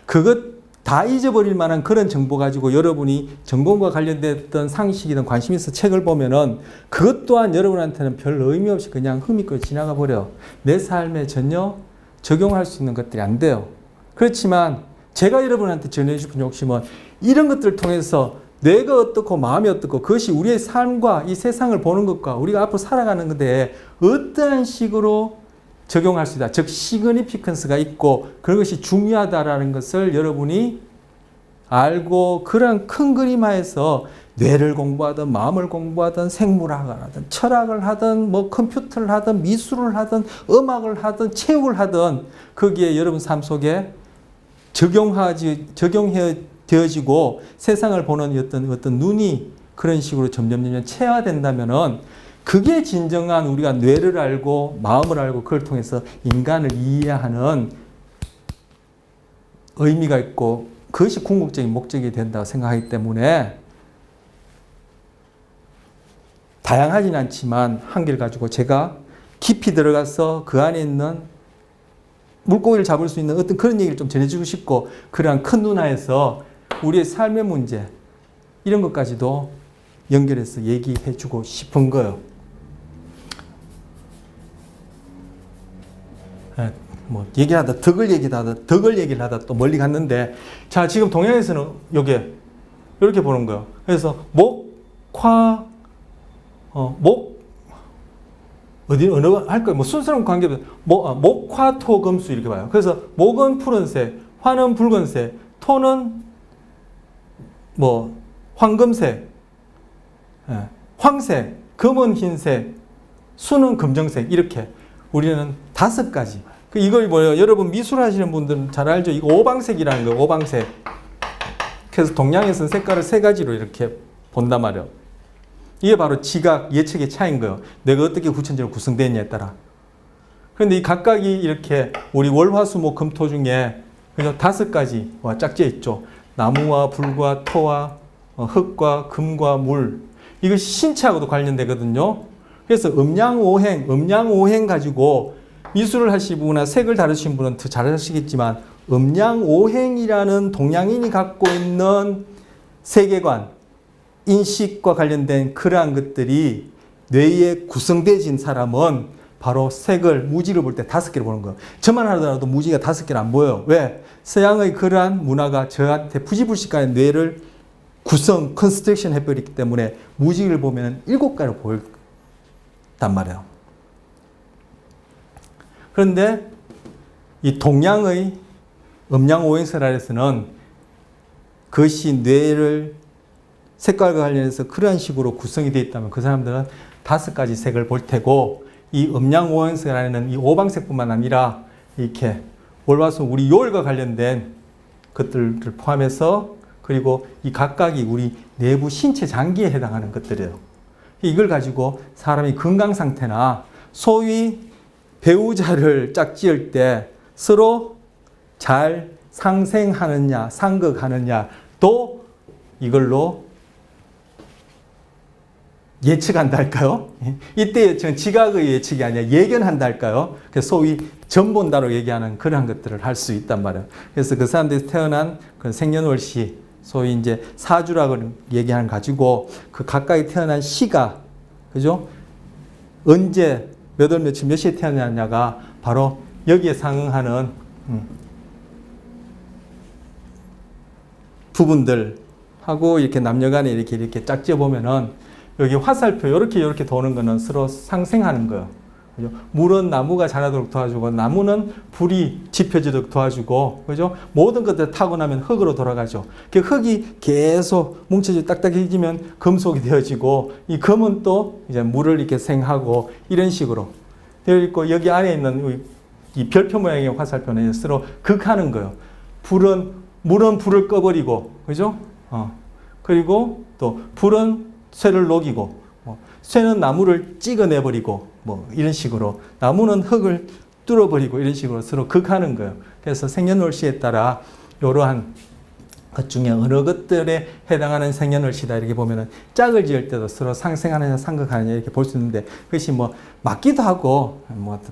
그것 다 잊어버릴 만한 그런 정보 가지고 여러분이 전공과 관련됐던 상식이든 관심이 있어 책을 보면은 그것 또한 여러분한테는 별 의미 없이 그냥 흠입고 지나가 버려. 내 삶에 전혀 적용할 수 있는 것들이 안 돼요. 그렇지만 제가 여러분한테 전해주고 싶은 욕심은 이런 것들을 통해서 뇌가 어떻고 마음이 어떻고 그것이 우리의 삶과 이 세상을 보는 것과 우리가 앞으로 살아가는 것에 어떠한 식으로 적용할 수 있다. 즉 시그니피컨스가 있고 그것이 중요하다라는 것을 여러분이 알고 그런 큰 그림 하에서 뇌를 공부하든 마음을 공부하든 생물학을 하든 철학을 하든 뭐 컴퓨터를 하든 미술을 하든 음악을 하든 체육을 하든 거기에 여러분 삶 속에 적용되어지고 세상을 보는 어떤 눈이 그런 식으로 점점 체화된다면은 그게 진정한 우리가 뇌를 알고 마음을 알고 그걸 통해서 인간을 이해하는 의미가 있고 그것이 궁극적인 목적이 된다고 생각하기 때문에 다양하진 않지만 한계를 가지고 제가 깊이 들어가서 그 안에 있는 물고기를 잡을 수 있는 어떤 그런 얘기를 좀 전해주고 싶고 그러한 큰 눈하에서 우리의 삶의 문제 이런 것까지도 연결해서 얘기해주고 싶은 거예요. 뭐 얘기하다 덕을 얘기를 하다 또 멀리 갔는데 자 지금 동양에서는 요게 이렇게 보는 거예요. 그래서 목화 어디 어느 할 거예요. 뭐 순서랑 관계없이 목화토금수 이렇게 봐요. 그래서 목은 푸른색, 화는 붉은색, 토는 뭐 황금색, 황색, 금은 흰색, 수는 검정색 이렇게 우리는 5가지. 이걸 뭐예요? 여러분 미술 하시는 분들은 잘 알죠? 이거 오방색이라는 거예요. 오방색. 그래서 동양에서는 색깔을 3가지로 이렇게 본단 말이에요. 이게 바로 지각, 예측의 차이인 거예요. 내가 어떻게 후천적으로 구성되느냐에 따라. 그런데 이 각각이 이렇게 우리 월화수목금토 중에 그죠? 5가지와 짝지어 있죠. 나무와 불과 토와 흙과 금과 물. 이것이 신체하고도 관련되거든요. 그래서 음양오행 가지고 미술을 하신 분이나 색을 다루신 분은 더 잘 아시겠지만 음양오행이라는 동양인이 갖고 있는 세계관, 인식과 관련된 그러한 것들이 뇌에 구성되어진 사람은 바로 색을, 무지를 볼 때 5개를 보는 거예요. 저만 하더라도 무지가 5개는 안 보여요. 왜? 서양의 그러한 문화가 저한테 부지불식간에 뇌를 컨스트럭션 해버리기 때문에 무지를 보면 7가지를 보였단 말이에요. 그런데 이 동양의 음양오행설에서는 그것이 뇌를 색깔과 관련해서 그러한 식으로 구성이 되어 있다면 그 사람들은 5가지 색을 볼 테고, 이 음양오행설에는 이 오방색뿐만 아니라 이렇게 월화수 우리 요일과 관련된 것들을 포함해서, 그리고 이 각각이 우리 내부 신체 장기에 해당하는 것들이에요. 이걸 가지고 사람이 건강 상태나 소위 배우자를 짝지을 때 서로 잘 상생하느냐, 상극하느냐, 또 이걸로 예측한다 할까요? 이때 예측은 지각의 예측이 아니라 예견한다 할까요? 그래서 소위 전본다로 얘기하는 그런 것들을 할 수 있단 말이에요. 그래서 그 사람들이 태어난 그 생년월시, 소위 이제 사주라고 얘기하는 가지고 그 각각이 태어난 시가, 그죠? 언제, 몇 월 며칠 몇 시에 태어났냐가 바로 여기에 상응하는 부분들하고 이렇게 남녀간에 이렇게 짝지어 보면은 여기 화살표 이렇게 도는 거는 서로 상생하는 거예요. 그죠? 물은 나무가 자라도록 도와주고, 나무는 불이 지펴지도록 도와주고, 그죠? 모든 것들 타고 나면 흙으로 돌아가죠. 그 흙이 계속 뭉쳐져 딱딱해지면 금속이 되어지고, 이 금은 또 이제 물을 이렇게 생하고, 이런 식으로 되어 있고, 여기 안에 있는 이 별표 모양의 화살표는 서로 극하는 거예요. 물은 불을 꺼버리고, 그죠? 그리고 또 불은 쇠를 녹이고, 쇠는 나무를 찍어내버리고, 이런 식으로 나무는 흙을 뚫어버리고, 이런 식으로 서로 극하는 거예요. 그래서 생년월시에 따라 이러한 것 중에 어느 것들에 해당하는 생년월시다 이렇게 보면은 짝을 지을 때도 서로 상생하느냐 상극하느냐 이렇게 볼 수 있는데, 그것이 맞기도 하고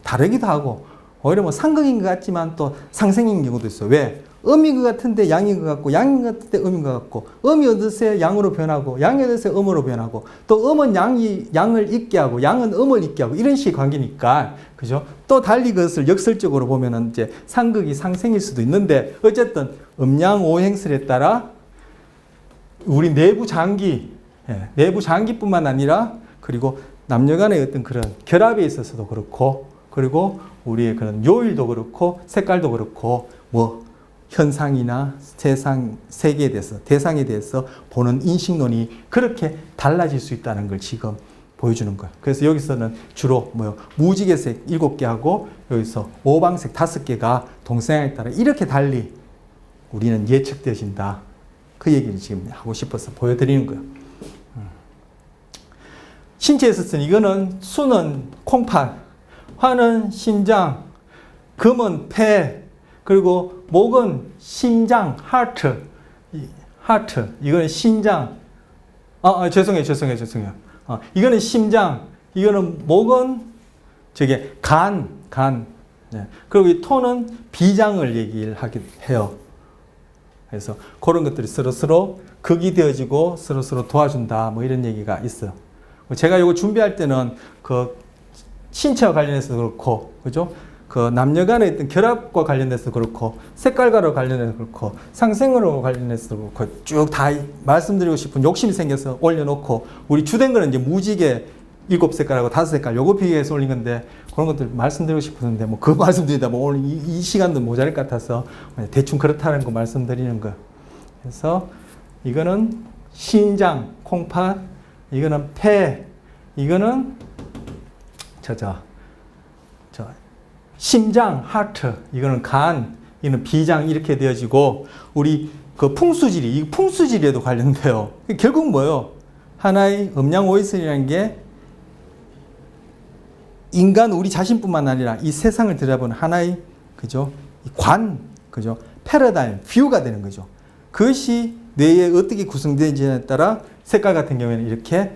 다르기도 하고, 오히려 상극인 것 같지만 또 상생인 경우도 있어요. 왜? 음인 것 같은데 양인 것 같고, 양인 것 같은데 음인 것 같고, 음이 어느새 양으로 변하고, 양이 어느새 음으로 변하고, 또 음은 양을 있게 하고, 양은 음을 있게 하고, 이런 식의 관계니까, 그죠? 또 달리 그것을 역설적으로 보면은 이제 상극이 상생일 수도 있는데, 어쨌든 음양오행설에 따라 우리 내부 장기뿐만 아니라, 그리고 남녀 간의 어떤 그런 결합에 있어서도 그렇고, 그리고 우리의 그런 요일도 그렇고, 색깔도 그렇고, 현상이나 세상, 세계에 대해서, 대상에 대해서 보는 인식론이 그렇게 달라질 수 있다는 걸 지금 보여주는 거예요. 그래서 여기서는 주로 무지개색 7개하고 여기서 오방색 5개가 동서양에 따라 이렇게 달리 우리는 예측되어진다. 그 얘기를 지금 하고 싶어서 보여드리는 거예요. 신체에서 쓰는 이거는 수는 콩팥, 화는 심장, 금은 폐, 그리고 목은 심장, 하트. 이거는 심장. 죄송해요. 이거는 심장. 이거는 목은 간. 네. 그리고 이 토는 비장을 얘기를 하긴 해요. 그래서 그런 것들이 서로 극이 되어지고 서로 도와준다. 이런 얘기가 있어요. 제가 이거 준비할 때는 그 신체와 관련해서 그렇고, 그죠? 그 남녀 간의 어떤 결합과 관련해서 그렇고, 색깔과 관련해서 그렇고, 상생으로 관련해서 그렇고, 쭉 다 말씀드리고 싶은 욕심이 생겨서 올려놓고, 우리 주된 거는 이제 무지개 7색깔하고 5색깔 요거 비교해서 올린 건데, 그런 것들 말씀드리고 싶었는데, 그 말씀드리다 오늘 이 시간도 모자랄 것 같아서 대충 그렇다는 거 말씀드리는 거예요. 그래서 이거는 신장, 콩팥, 이거는 폐, 이거는 심장, 하트, 이거는 간, 이거는 비장 이렇게 되어지고, 우리 그 풍수지리, 이 풍수지리에도 관련돼요. 결국 뭐예요? 하나의 음양오행설이라는 게 인간 우리 자신뿐만 아니라 이 세상을 들여다보는 하나의, 그죠? 관, 그죠? 패러다임, 뷰가 되는 거죠. 그것이 뇌에 어떻게 구성되는지에 따라 색깔 같은 경우에는 이렇게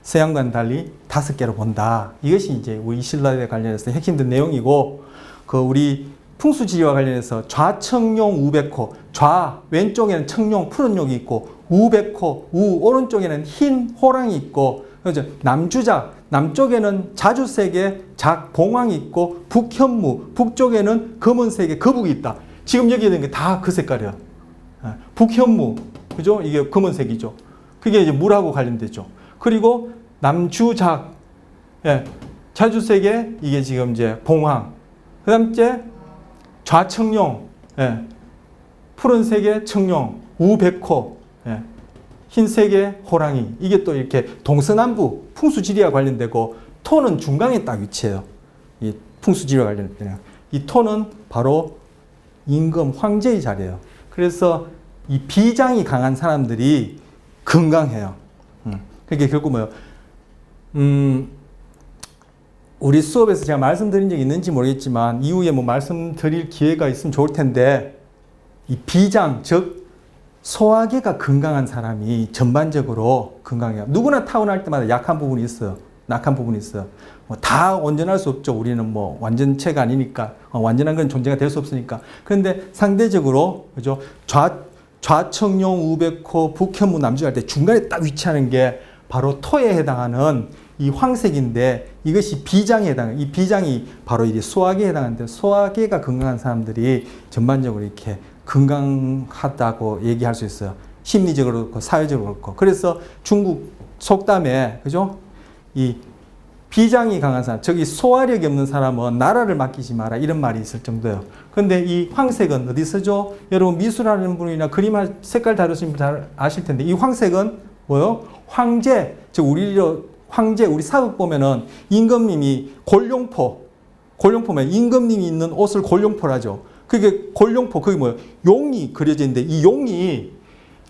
서양과는 달리 5개로 본다. 이것이 이제 우리 신라에 관련해서 핵심된 내용이고, 그 우리 풍수지리와 관련해서 좌청룡 우백호, 좌 왼쪽에는 청룡 푸른 용이 있고, 우백호 우 오른쪽에는 흰 호랑이 있고, 그죠? 남주작 남쪽에는 자주색의 작 봉황이 있고, 북현무 북쪽에는 검은색의 거북이 있다. 지금 여기 있는 게 다 그 색깔이야. 북현무, 그죠? 이게 검은색이죠. 그게 이제 물하고 관련되죠. 그리고 남주작, 예, 자주색의 이게 지금 이제 봉황. 그 다음째 좌청룡, 예, 푸른색의 청룡, 우백호, 예, 흰색의 호랑이. 이게 또 이렇게 동서남북 풍수지리와 관련되고, 토는 중간에 딱 위치해요. 이 풍수지리와 관련된 이 토는 바로 임금 황제의 자리예요. 그래서 이 비장이 강한 사람들이 건강해요. 그게 결국 뭐예요? 우리 수업에서 제가 말씀드린 적이 있는지 모르겠지만, 이후에 뭐 말씀드릴 기회가 있으면 좋을 텐데, 이 비장, 즉 소화계가 건강한 사람이 전반적으로 건강해요. 누구나 타고날 때마다 약한 부분이 있어요. 낙한 부분이 있어요. 뭐 다 온전할 수 없죠. 우리는 뭐 완전체가 아니니까, 완전한 건 존재가 될 수 없으니까. 그런데 상대적으로, 그죠? 좌청룡, 우백호, 북현무, 남주할 때 중간에 딱 위치하는 게 바로 토에 해당하는 이 황색인데, 이것이 비장에 해당해요. 이 비장이 바로 이 소화계에 해당하는데, 소화계가 건강한 사람들이 전반적으로 이렇게 건강하다고 얘기할 수 있어요. 심리적으로 그렇고 사회적으로 그렇고. 그래서 중국 속담에, 그죠? 이 비장이 강한 사람, 저기 소화력이 없는 사람은 나라를 맡기지 마라, 이런 말이 있을 정도예요. 그런데 이 황색은 어디 쓰죠? 여러분 미술하는 분이나 그림 색깔 다루시는 분 잘 아실 텐데, 이 황색은 뭐요? 황제, 즉 황제, 우리 사극 보면은 임금님이 골룡포면 임금님이 있는 옷을 골룡포라죠. 그게 골룡포, 그게 뭐예요? 용이 그려져 있는데, 이 용이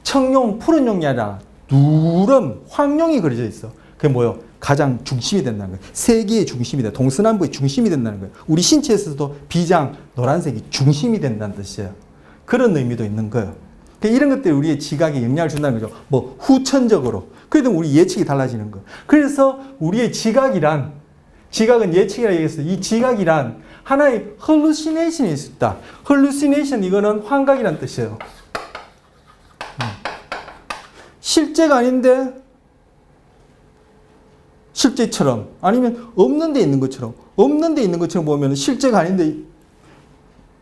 청룡, 푸른 용이 아니라 누런 황룡이 그려져 있어. 그게 뭐예요? 가장 중심이 된다는 거예요. 세계의 중심이 돼. 동서남북의 중심이 된다는 거예요. 우리 신체에서도 비장, 노란색이 중심이 된다는 뜻이에요. 그런 의미도 있는 거예요. 이런 것들이 우리의 지각에 영향을 준다는 거죠. 뭐 후천적으로. 그래도 우리 예측이 달라지는 거예요. 그래서 우리의 지각은 예측이라 얘기했어요. 이 지각이란 하나의 hallucination이 있다. hallucination, 이거는 환각이란 뜻이에요. 실제가 아닌데 실제처럼, 아니면 없는 데 있는 것처럼 보면 실제가 아닌데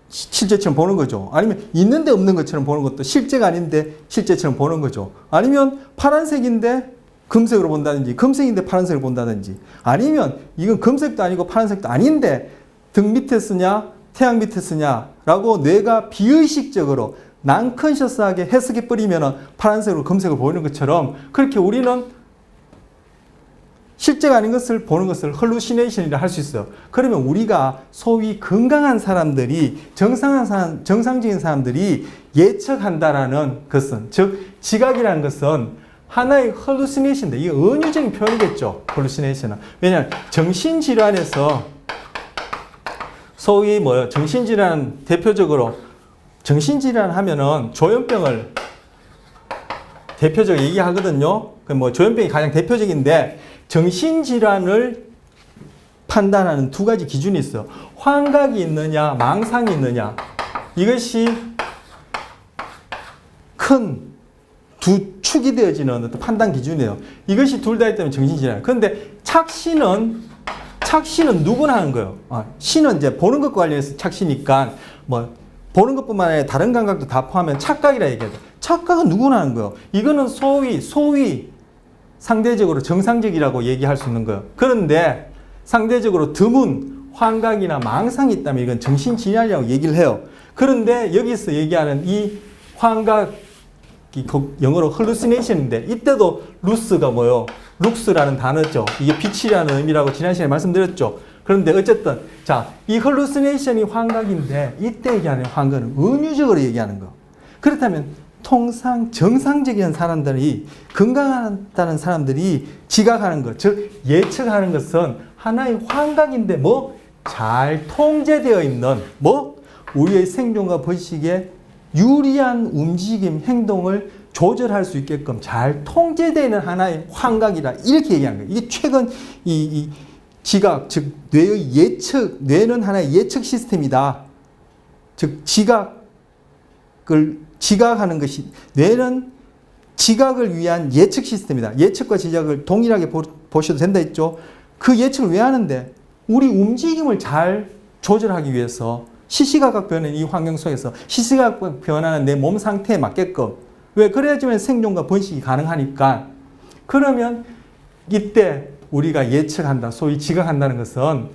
실제처럼 보는 거죠. 아니면 있는데 없는 것처럼 보는 것도 실제가 아닌데 실제처럼 보는 거죠. 아니면 파란색인데 금색으로 본다든지, 금색인데 파란색을 본다든지, 아니면 이건 금색도 아니고 파란색도 아닌데 등 밑에 쓰냐 태양 밑에 쓰냐라고 뇌가 비의식적으로 난컨셔스하게 해석해 버리면 파란색으로 금색을 보이는 것처럼, 그렇게 우리는 실제가 아닌 것을 보는 것을 hallucination이라 할 수 있어요. 그러면 우리가 소위 건강한 사람들이, 정상적인 사람들이 예측한다라는 것은, 즉 지각이라는 것은 하나의 hallucination인데, 이게 은유적인 표현이겠죠. hallucination은. 왜냐하면 정신질환에서 소위 뭐예요? 정신질환, 대표적으로 정신질환 하면은 조현병을 대표적으로 얘기하거든요. 뭐 조현병이 가장 대표적인데, 정신질환을 판단하는 두 가지 기준이 있어요. 환각이 있느냐, 망상이 있느냐. 이것이 큰 두 축이 되어지는 어떤 판단 기준이에요. 이것이 둘 다 있다면 정신질환. 그런데 착신은 누구나 하는 거예요. 신은 이제 보는 것과 관련해서 착시니까, 뭐 보는 것뿐만 아니라 다른 감각도 다 포함하면 착각이라 얘기해요. 착각은 누구나 하는 거예요. 이거는 소위 상대적으로 정상적이라고 얘기할 수 있는 거예요. 그런데 상대적으로 드문 환각이나 망상이 있다면 이건 정신질환이라고 얘기를 해요. 그런데 여기서 얘기하는 이 환각, 영어로 hallucination인데, 이때도 루스가 뭐요? 룩스라는 단어죠. 이게 빛이라는 의미라고 지난 시간에 말씀드렸죠. 그런데 어쨌든 이 hallucination이 환각인데, 이때 얘기하는 환각은 은유적으로 얘기하는 거. 그렇다면 통상 정상적인 사람들이, 건강하다는 사람들이 지각하는 것, 즉 예측하는 것은 하나의 환각인데 잘 통제되어 있는 우리의 생존과 번식에 유리한 움직임, 행동을 조절할 수 있게끔 잘 통제되는 하나의 환각이라 이렇게 얘기하는 거예요. 이게 최근 이 지각, 즉 뇌의 예측, 뇌는 하나의 예측 시스템이다. 즉 지각하는 것이, 뇌는 지각을 위한 예측 시스템이다. 예측과 지각을 동일하게 보셔도 된다 했죠. 그 예측을 왜 하는데? 우리 움직임을 잘 조절하기 위해서 시시각각 변하는 이 환경 속에서 시시각각 변하는 내 몸 상태에 맞게끔, 왜? 그래야지만 생존과 번식이 가능하니까. 그러면 이때 우리가 예측한다, 소위 지각한다는 것은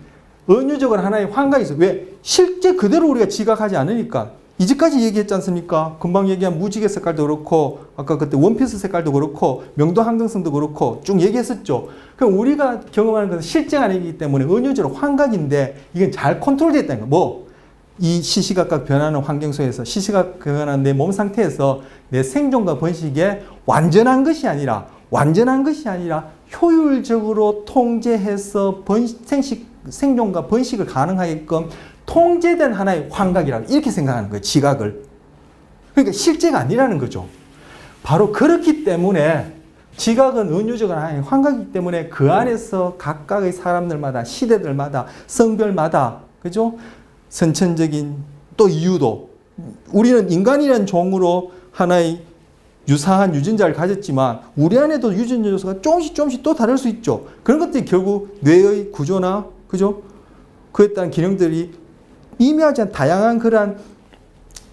은유적으로 하나의 환각이 있어요. 왜? 실제 그대로 우리가 지각하지 않으니까. 이제까지 얘기했지 않습니까? 금방 얘기한 무지개 색깔도 그렇고, 아까 그때 원피스 색깔도 그렇고, 명도 항등성도 그렇고 쭉 얘기했었죠. 그럼 우리가 경험하는 것은 실제가 아니기 때문에 은유적으로 환각인데, 이건 잘 컨트롤되어 있다는 거예요. 이 시시각각 변하는 환경 속에서, 시시각각 변하는 내 몸 상태에서 내 생존과 번식에 완전한 것이 아니라 효율적으로 통제해서 생존과 번식을 가능하게끔 통제된 하나의 환각이라고 이렇게 생각하는 거예요. 지각을. 그러니까 실제가 아니라는 거죠. 바로 그렇기 때문에 지각은 은유적인 하나의 환각이기 때문에 그 안에서 각각의 사람들마다, 시대들마다, 성별마다, 그죠? 선천적인 또 이유도, 우리는 인간이라는 종으로 하나의 유사한 유전자를 가졌지만 우리 안에도 유전자 요소가 조금씩 또 다를 수 있죠. 그런 것들이 결국 뇌의 구조나, 그죠? 그에 따른 기능들이 미묘하지 않은 다양한 그러한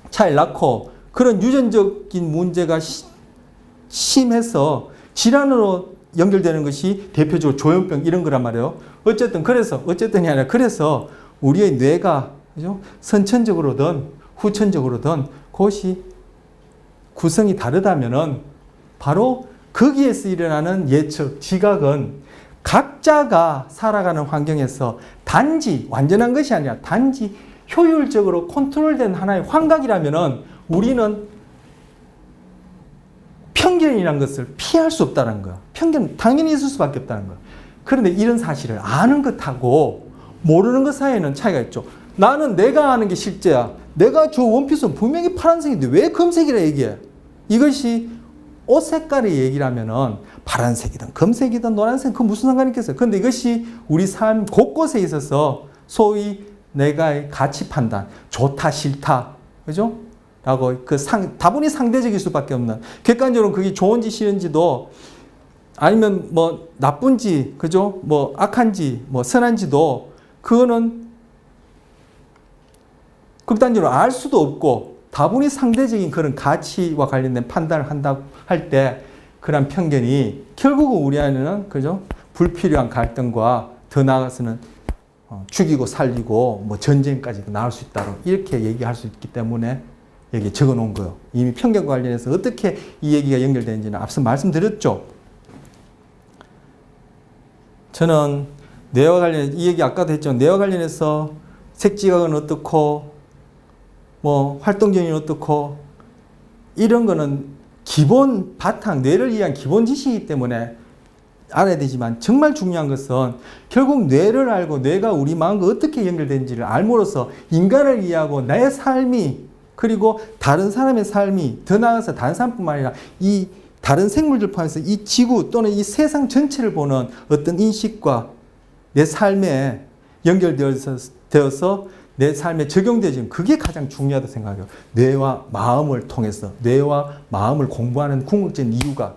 차이를 낳고, 그런 유전적인 문제가 심해서 질환으로 연결되는 것이 대표적으로 조현병 이런 거란 말이에요. 어쨌든이 아니라 그래서 우리의 뇌가, 그죠? 선천적으로든 후천적으로든 그것이 구성이 다르다면은 바로 거기에서 일어나는 예측, 지각은 각자가 살아가는 환경에서 단지 완전한 것이 아니라 단지 효율적으로 컨트롤된 하나의 환각이라면은 우리는 편견이라는 것을 피할 수 없다는 거야. 편견 당연히 있을 수밖에 없다는 거야. 그런데 이런 사실을 아는 것하고 모르는 것 사이에는 차이가 있죠. 나는 내가 아는 게 실제야. 내가 저 원피스는 분명히 파란색인데 왜 검색이라 얘기해? 이것이 옷 색깔의 얘기라면은 파란색이든 검색이든 노란색 그 무슨 상관이 있겠어요? 그런데 이것이 우리 삶 곳곳에 있어서 소위 내가의 가치 판단, 좋다 싫다, 그죠? 라고 다분히 상대적일 수밖에 없는, 객관적으로 그게 좋은지 싫은지도, 아니면 뭐 나쁜지, 그죠? 뭐 악한지, 뭐 선한지도 그거는 극단적으로 알 수도 없고 다분히 상대적인 그런 가치와 관련된 판단을 한다고 할 때 그런 편견이 결국은 우리 안에는, 그죠? 불필요한 갈등과 더 나아가서는 죽이고 살리고 뭐 전쟁까지도 나올 수 있다고 이렇게 얘기할 수 있기 때문에 여기 적어 놓은 거예요. 이미 편견과 관련해서 어떻게 이 얘기가 연결되는지는 앞서 말씀드렸죠. 저는 뇌와 관련, 이 얘기 아까도 했죠. 뇌와 관련해서 색지각은 어떻고 뭐 활동적인 어떻고 이런 거는 기본 바탕, 뇌를 위한 기본 지식이기 때문에 알아야 되지만, 정말 중요한 것은 결국 뇌를 알고 뇌가 우리 마음과 어떻게 연결되는지를 알므로써 인간을 이해하고 내 삶이, 그리고 다른 사람의 삶이, 더 나아가서 다른 사람뿐만 아니라 이 다른 생물들 포함해서 이 지구 또는 이 세상 전체를 보는 어떤 인식과 내 삶에 연결되어서 내 삶에 적용되어지는, 그게 가장 중요하다고 생각해요. 뇌와 마음을 통해서, 뇌와 마음을 공부하는 궁극적인 이유가.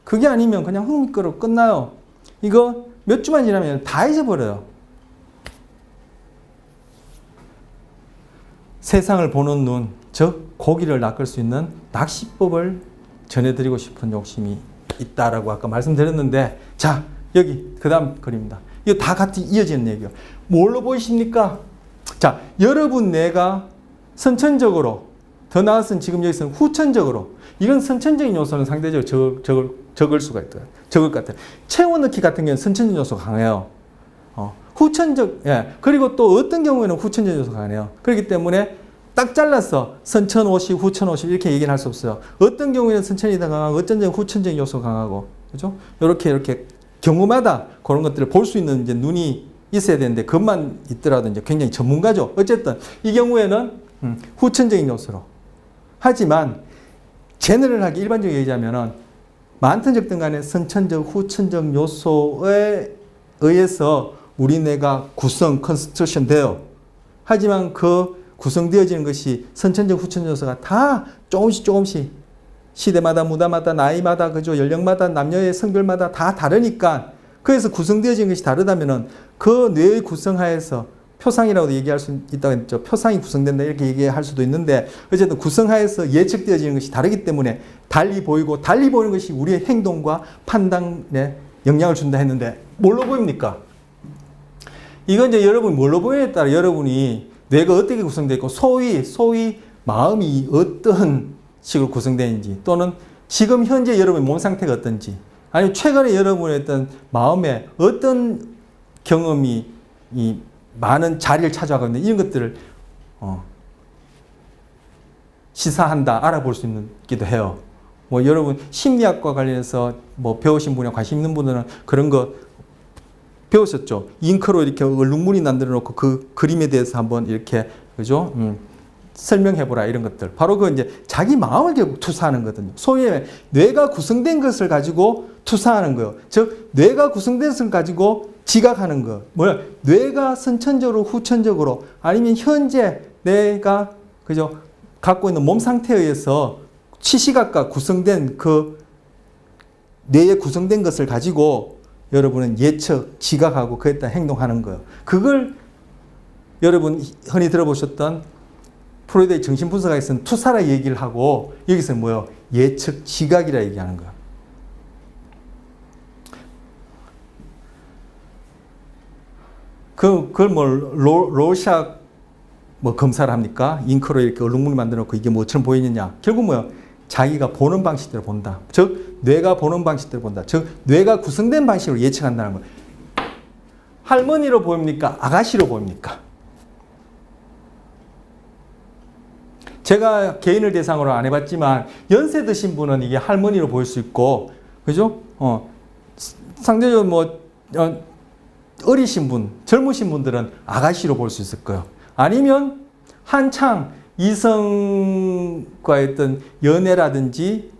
그게 아니면 그냥 흥미끌어 끝나요. 이거 몇 주만 지나면 다 잊어버려요. 세상을 보는 눈, 즉 고기를 낚을 수 있는 낚시법을 전해드리고 싶은 욕심이 있다라고 아까 말씀드렸는데, 자, 여기 그 다음 글입니다. 이거 다 같이 이어지는 얘기예요. 뭘로 보이십니까? 자, 여러분 뇌가 선천적으로, 더 나아가서는 지금 여기서는 후천적으로, 이건 선천적인 요소는 상대적으로 적을 수가 있어요. 적을 것 같아요. 체온 넣기 같은 경우는 선천적 요소가 강해요. 후천적, 예. 그리고 또 어떤 경우에는 후천적 요소가 강해요. 그렇기 때문에 딱 잘라서 선천 50, 후천 50 이렇게 얘기는 할 수 없어요. 어떤 경우에는 선천이 더 강하고 어떤 경우는 후천적인 요소가 강하고, 그죠? 이렇게 경우마다 그런 것들을 볼 수 있는 이제 눈이 있어야 되는데, 그것만 있더라도 이제 굉장히 전문가죠. 어쨌든 이 경우에는 후천적인 요소로. 하지만 제너럴하게 일반적으로 얘기하면은 많든 적든 간에 선천적, 후천적 요소에 의해서 우리 뇌가 컨스트럭션 돼요. 하지만 그 구성되어지는 것이 선천적, 후천적 요소가 다 조금씩 시대마다, 문화마다, 나이마다, 그죠? 연령마다, 남녀의 성별마다 다 다르니까 그래서 구성되어지는 것이 다르다면은 그 뇌의 구성하에서 표상이라고도 얘기할 수 있다고 했죠. 표상이 구성된다 이렇게 얘기할 수도 있는데 어쨌든 구성하에서 예측되어지는 것이 다르기 때문에 달리 보이는 것이 우리의 행동과 판단에 영향을 준다 했는데 뭘로 보입니까? 이건 이제 여러분이 뭘로 보이냐에 따라 여러분이 뇌가 어떻게 구성되어 있고 소위 마음이 어떤 식으로 구성되는지 또는 지금 현재 여러분의 몸 상태가 어떤지 아니면 최근에 여러분의 어떤 마음에 어떤 경험이 이 많은 자리를 차지하고 있는 이런 것들을 시사한다, 알아볼 수 있기도 해요. 뭐 여러분 심리학과 관련해서 뭐 배우신 분이나 관심 있는 분들은 그런 거 배우셨죠. 잉크로 이렇게 얼룩무늬 만들어 놓고 그 그림에 대해서 한번 이렇게 그죠? 설명해보라 이런 것들. 바로 그 이제 자기 마음을 결국 투사하는 거거든요. 소위 뇌가 구성된 것을 가지고 투사하는 거예요. 즉 뇌가 구성된 것을 가지고 지각하는 거. 뭐야? 뇌가 선천적으로 후천적으로 아니면 현재 내가 그죠? 갖고 있는 몸 상태에 의해서 시시각각 구성된 그 뇌에 구성된 것을 가지고 여러분은 예측, 지각하고 그에 따라 행동하는 거예요. 그걸 여러분 흔히 들어보셨던 프로이드의 정신분석학에서는 투사라 얘기를 하고 여기서는 뭐예요? 예측, 지각이라 얘기하는 거예요. 그걸 뭐 로샥 뭐 검사를 합니까? 잉크로 이렇게 얼룩무늬 만들어 놓고 이게 뭐처럼 보이느냐? 결국 뭐예요? 자기가 보는 방식대로 본다. 즉 뇌가 보는 방식대로 본다. 즉 뇌가 구성된 방식으로 예측한다는 거예요. 할머니로 보입니까? 아가씨로 보입니까? 제가 개인을 대상으로 안 해봤지만 연세 드신 분은 이게 할머니로 보일 수 있고, 그죠? 상대적으로 뭐 어리신 분, 젊으신 분들은 아가씨로 볼 수 있을 거예요. 아니면 한창 이성과의 어떤 연애라든지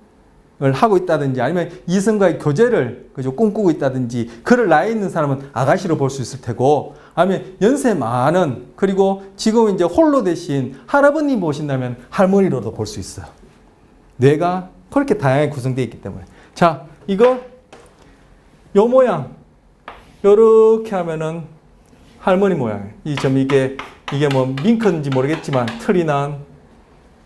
을 하고 있다든지 아니면 이성과의 교제를 그죠? 꿈꾸고 있다든지 그럴 나이에 있는 사람은 아가씨로 볼 수 있을 테고 아니면 연세 많은 그리고 지금 이제 홀로 되신 할아버님 보신다면 할머니로도 볼 수 있어요. 뇌가 그렇게 다양하게 구성되어 있기 때문에. 자, 요 모양 요렇게 하면은 할머니 모양이에요. 이게 뭐 밍크인지 모르겠지만 틀이 난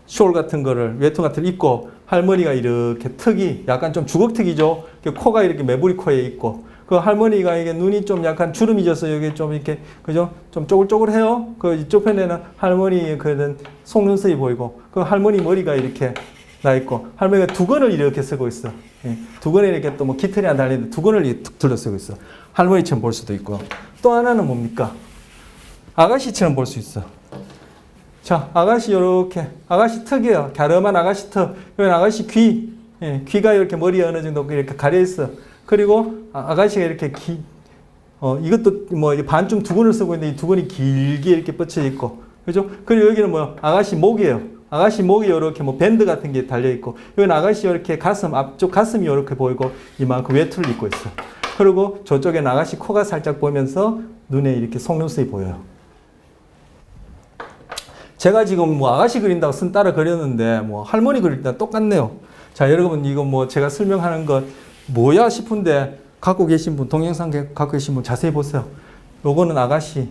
숄 같은 거를 외투 같은 걸 입고 할머니가 이렇게 턱이 약간 좀 주걱턱이죠. 코가 이렇게 매부리 코에 있고 그 할머니가 이게 눈이 좀 약간 주름이 져서 여기 좀 이렇게 그죠? 좀 쪼글쪼글해요. 그 이쪽 편에는 할머니 그런 속눈썹이 보이고 그 할머니 머리가 이렇게 나 있고 할머니가 두건을 이렇게 쓰고 있어. 두건에 이렇게 또 뭐 깃털이 안 달리는데 두건을 이렇게 툭 둘러 쓰고 있어. 할머니처럼 볼 수도 있고 또 하나는 뭡니까? 아가씨처럼 볼 수 있어. 자, 아가씨 요렇게 아가씨 턱이에요. 갸름한 아가씨 턱. 여기 아가씨 귀. 귀가 이렇게 머리에 어느 정도 이렇게 가려 있어. 그리고 아가씨가 이렇게 이것도 뭐 반쯤 두건을 쓰고 있는데 이 두건이 길게 이렇게 뻗쳐 있고. 그죠? 그리고 여기는 뭐 아가씨 목이에요. 아가씨 목이 이렇게 뭐 밴드 같은 게 달려 있고. 여기는 아가씨 이렇게 앞쪽 가슴이 이렇게 보이고 이만큼 외투를 입고 있어. 그리고 저쪽에 아가씨 코가 살짝 보면서 눈에 이렇게 속눈썹이 보여요. 제가 지금 뭐 아가씨 그린다고 쓴 따라 그렸는데 뭐 할머니 그릴 때 똑같네요. 자, 여러분 이거 뭐 제가 설명하는 것 뭐야 싶은데 갖고 계신 분, 동영상 갖고 계신 분 자세히 보세요. 요거는 아가씨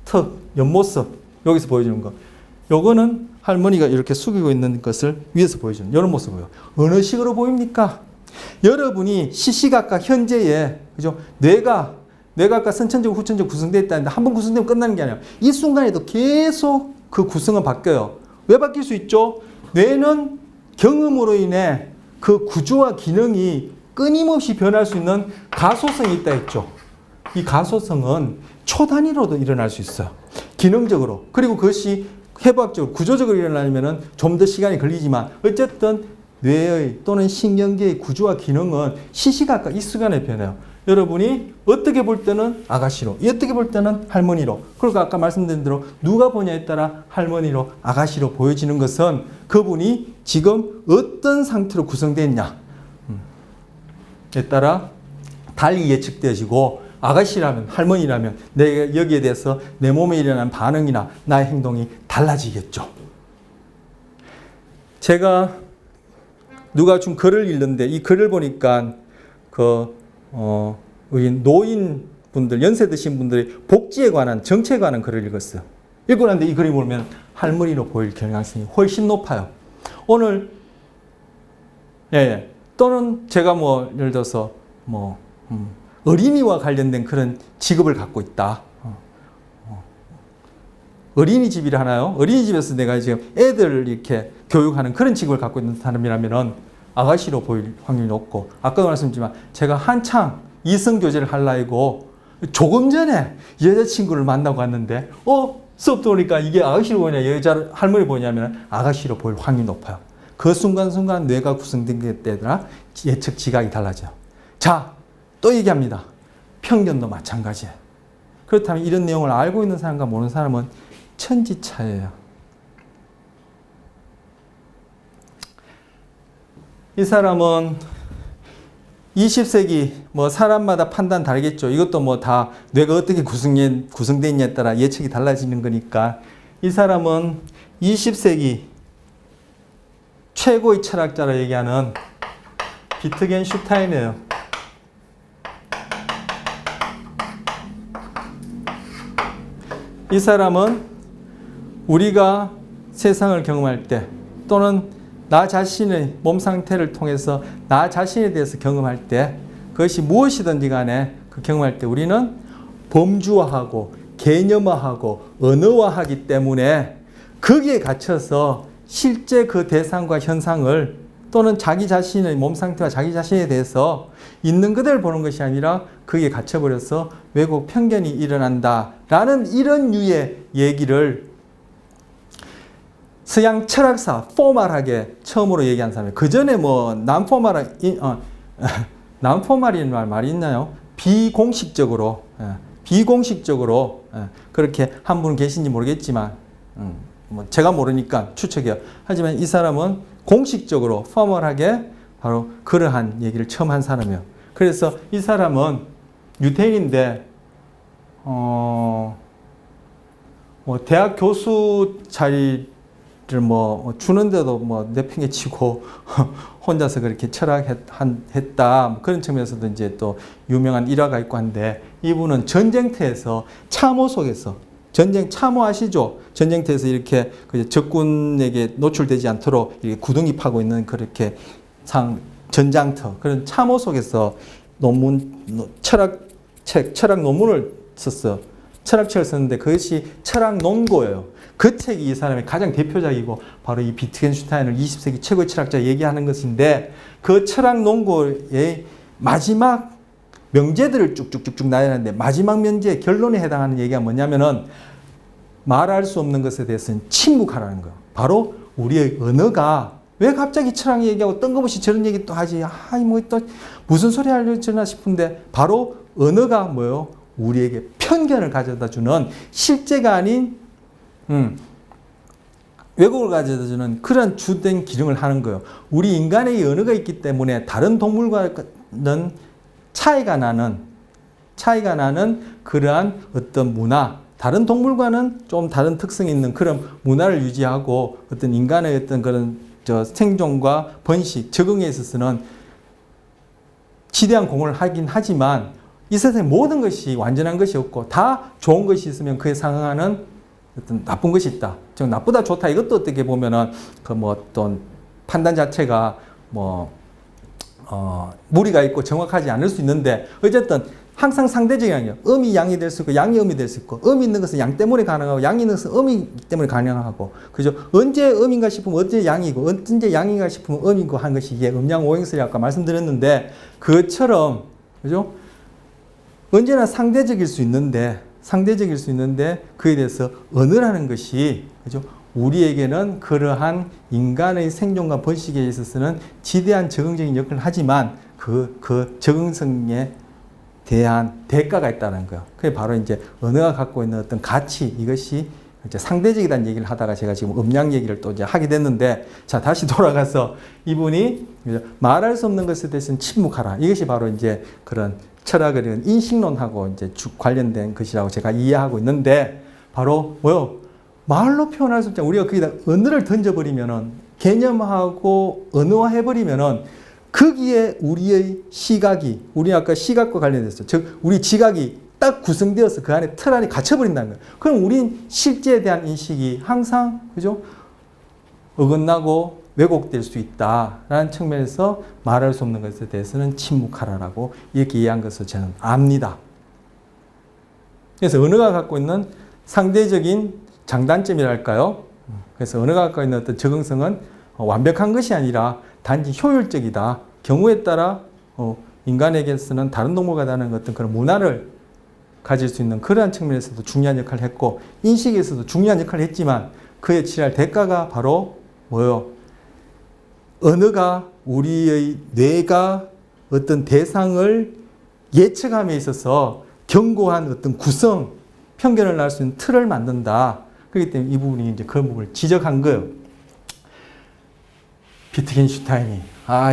턱, 옆모습 여기서 보여주는 거. 요거는 할머니가 이렇게 숙이고 있는 것을 위에서 보여주는 이런 모습이에요. 어느 식으로 보입니까? 여러분이 시시각각 현재에 그죠? 뇌가 아까 선천적, 후천적 구성되어 있다는데 한 번 구성되면 끝나는 게 아니라 이 순간에도 계속 그 구성은 바뀌어요. 왜 바뀔 수 있죠? 뇌는 경험으로 인해 그 구조와 기능이 끊임없이 변할 수 있는 가소성이 있다 했죠. 이 가소성은 초단위로도 일어날 수 있어요. 기능적으로. 그리고 그것이 해부학적으로, 구조적으로 일어나려면 좀 더 시간이 걸리지만 어쨌든 뇌의 또는 신경계의 구조와 기능은 시시각각 이 순간에 변해요. 여러분이 어떻게 볼 때는 아가씨로, 어떻게 볼 때는 할머니로. 그러니까 아까 말씀드린 대로 누가 보냐에 따라 할머니로, 아가씨로 보여지는 것은 그분이 지금 어떤 상태로 구성되어 있냐에 따라 달리 예측되어지고, 아가씨라면, 할머니라면 내가 여기에 대해서 내 몸에 일어난 반응이나 나의 행동이 달라지겠죠. 제가 누가 준 글을 읽는데 이 글을 보니까 우리 노인분들, 연세 드신 분들의 복지에 관한, 정책에 관한 글을 읽었어요. 읽고 났는데 이 글을 보면 할머니로 보일 경향성이 훨씬 높아요. 오늘, 또는 제가 뭐, 예를 들어서 뭐, 어린이와 관련된 그런 직업을 갖고 있다. 어린이집이라 하나요? 어린이집에서 내가 지금 애들을 이렇게 교육하는 그런 직업을 갖고 있는 사람이라면은 아가씨로 보일 확률이 높고, 아까도 말씀드렸지만 제가 한창 이성교제를 할 나이고 조금 전에 여자친구를 만나고 왔는데 수업 들어오니까 이게 아가씨로 보냐 여자 할머니 보냐면 아가씨로 보일 확률이 높아요. 그 순간순간 뇌가 구성된 게 때라 예측 지각이 달라져요. 자, 또 얘기합니다. 편견도 마찬가지예요. 그렇다면 이런 내용을 알고 있는 사람과 모르는 사람은 천지차이예요. 이 사람은 20세기 뭐 사람마다 판단 다르겠죠. 이것도 뭐 다 뇌가 어떻게 구성되어 있냐에 따라 예측이 달라지는 거니까, 이 사람은 20세기 최고의 철학자로 얘기하는 비트겐슈타인이에요. 이 사람은 우리가 세상을 경험할 때, 또는 나 자신의 몸 상태를 통해서 나 자신에 대해서 경험할 때, 그것이 무엇이든지 간에 그 경험할 때 우리는 범주화하고 개념화하고 언어화하기 때문에 거기에 갇혀서 실제 그 대상과 현상을, 또는 자기 자신의 몸 상태와 자기 자신에 대해서 있는 그대로 보는 것이 아니라 거기에 갇혀버려서 왜곡 편견이 일어난다라는 이런 류의 얘기를 서양 철학사 포말하게 처음으로 얘기한 사람이에요. 그 전에 뭐 난포말이라는 말이 있나요? 비공식적으로 그렇게 한 분은 계신지 모르겠지만 뭐 제가 모르니까 추측해요. 하지만 이 사람은 공식적으로 포멀하게 바로 그러한 얘기를 처음 한 사람이에요. 그래서 이 사람은 유태인인데 뭐 대학 교수 자리를 뭐 주는데도 뭐 내팽개치고 혼자서 그렇게 철학했다, 그런 측면에서도 이제 또 유명한 일화가 있고 한데, 이분은 전쟁터에서 참호 속에서, 전쟁 참호 아시죠? 전쟁터에서 이렇게 적군에게 노출되지 않도록 이렇게 구덩이 파고 있는 그렇게 전장터, 그런 참호 속에서 철학 논문을 썼어요. 철학책을 썼는데 그것이 철학 논고예요. 그 책이 이 사람의 가장 대표작이고, 바로 이 비트겐슈타인을 20세기 최고의 철학자 얘기하는 것인데, 그 철학 논고의 마지막 명제들을 쭉쭉쭉쭉 나열하는데, 마지막 명제 결론에 해당하는 얘기가 뭐냐면은, 말할 수 없는 것에 대해서는 침묵하라는 거예요. 바로 우리의 언어가 왜 갑자기 철학 얘기하고 뜬금없이 저런 얘기 또 하지? 뭐 또 무슨 소리 하려나 싶은데, 바로 언어가 뭐예요? 우리에게 편견을 가져다 주는, 실제가 아닌 왜곡을 가져다주는 그런 주된 기능을 하는 거예요. 우리 인간의 언어가 있기 때문에 다른 동물과는 차이가 나는 그러한 어떤 문화, 다른 동물과는 좀 다른 특성이 있는 그런 문화를 유지하고, 어떤 인간의 어떤 그런 생존과 번식, 적응에 있어서는 지대한 공헌을 하긴 하지만, 이 세상의 모든 것이 완전한 것이 없고 다 좋은 것이 있으면 그에 상응하는 어떤 나쁜 것이 있다. 즉 나쁘다 좋다, 이것도 어떻게 보면은 그 뭐 어떤 판단 자체가 뭐 무리가 있고 정확하지 않을 수 있는데, 어쨌든 항상 상대적인 양이에요. 음이 양이 될 수 있고 양이 음이 될 수 있고, 음이 있는 것은 양 때문에 가능하고 양이 있는 것은 음이 때문에 가능하고, 그죠? 언제 음인가 싶으면 언제 양이고, 언제 양인가 싶으면 음이고 하는 것이 이게 음양오행설이 아까 말씀드렸는데, 그것처럼 그죠? 언제나 상대적일 수 있는데 그에 대해서 언어라는 것이, 그죠? 우리에게는 그러한 인간의 생존과 번식에 있어서는 지대한 적응적인 역할을 하지만, 그 적응성에 대한 대가가 있다는 거예요. 그게 바로 이제 언어가 갖고 있는 어떤 가치, 이것이 이제 상대적이라는 얘기를 하다가 제가 지금 음량 얘기를 또 이제 하게 됐는데, 자, 다시 돌아가서 이분이 말할 수 없는 것에 대해서는 침묵하라. 이것이 바로 이제 그런 철학의 인식론하고 이제 관련된 것이라고 제가 이해하고 있는데, 바로 뭐요? 말로 표현할 수 없지. 우리가 거기다 언어를 던져버리면은, 개념하고 언어화해버리면은, 거기에 우리의 시각이, 우리 아까 시각과 관련돼서, 즉, 우리 지각이 딱 구성되어서 그 안에 틀 안에 갇혀버린다는 거예요. 그럼 우린 실제에 대한 인식이 항상, 그죠? 어긋나고 왜곡될 수 있다라는 측면에서 말할 수 없는 것에 대해서는 침묵하라라고 이렇게 이해한 것을 저는 압니다. 그래서 언어가 갖고 있는 상대적인 장단점이랄까요? 그래서 언어가 갖고 있는 어떤 적응성은 완벽한 것이 아니라 단지 효율적이다. 경우에 따라 인간에게서는 다른 동물과 다른 어떤 그런 문화를 가질 수 있는 그러한 측면에서도 중요한 역할을 했고, 인식에서도 중요한 역할을 했지만, 그에 치할 대가가 바로 뭐예요? 언어가 우리의 뇌가 어떤 대상을 예측함에 있어서 견고한 어떤 구성, 편견을 날 수 있는 틀을 만든다. 그렇기 때문에 이 부분이 이제 그 부분을 지적한 거예요. 비트겐슈타인이.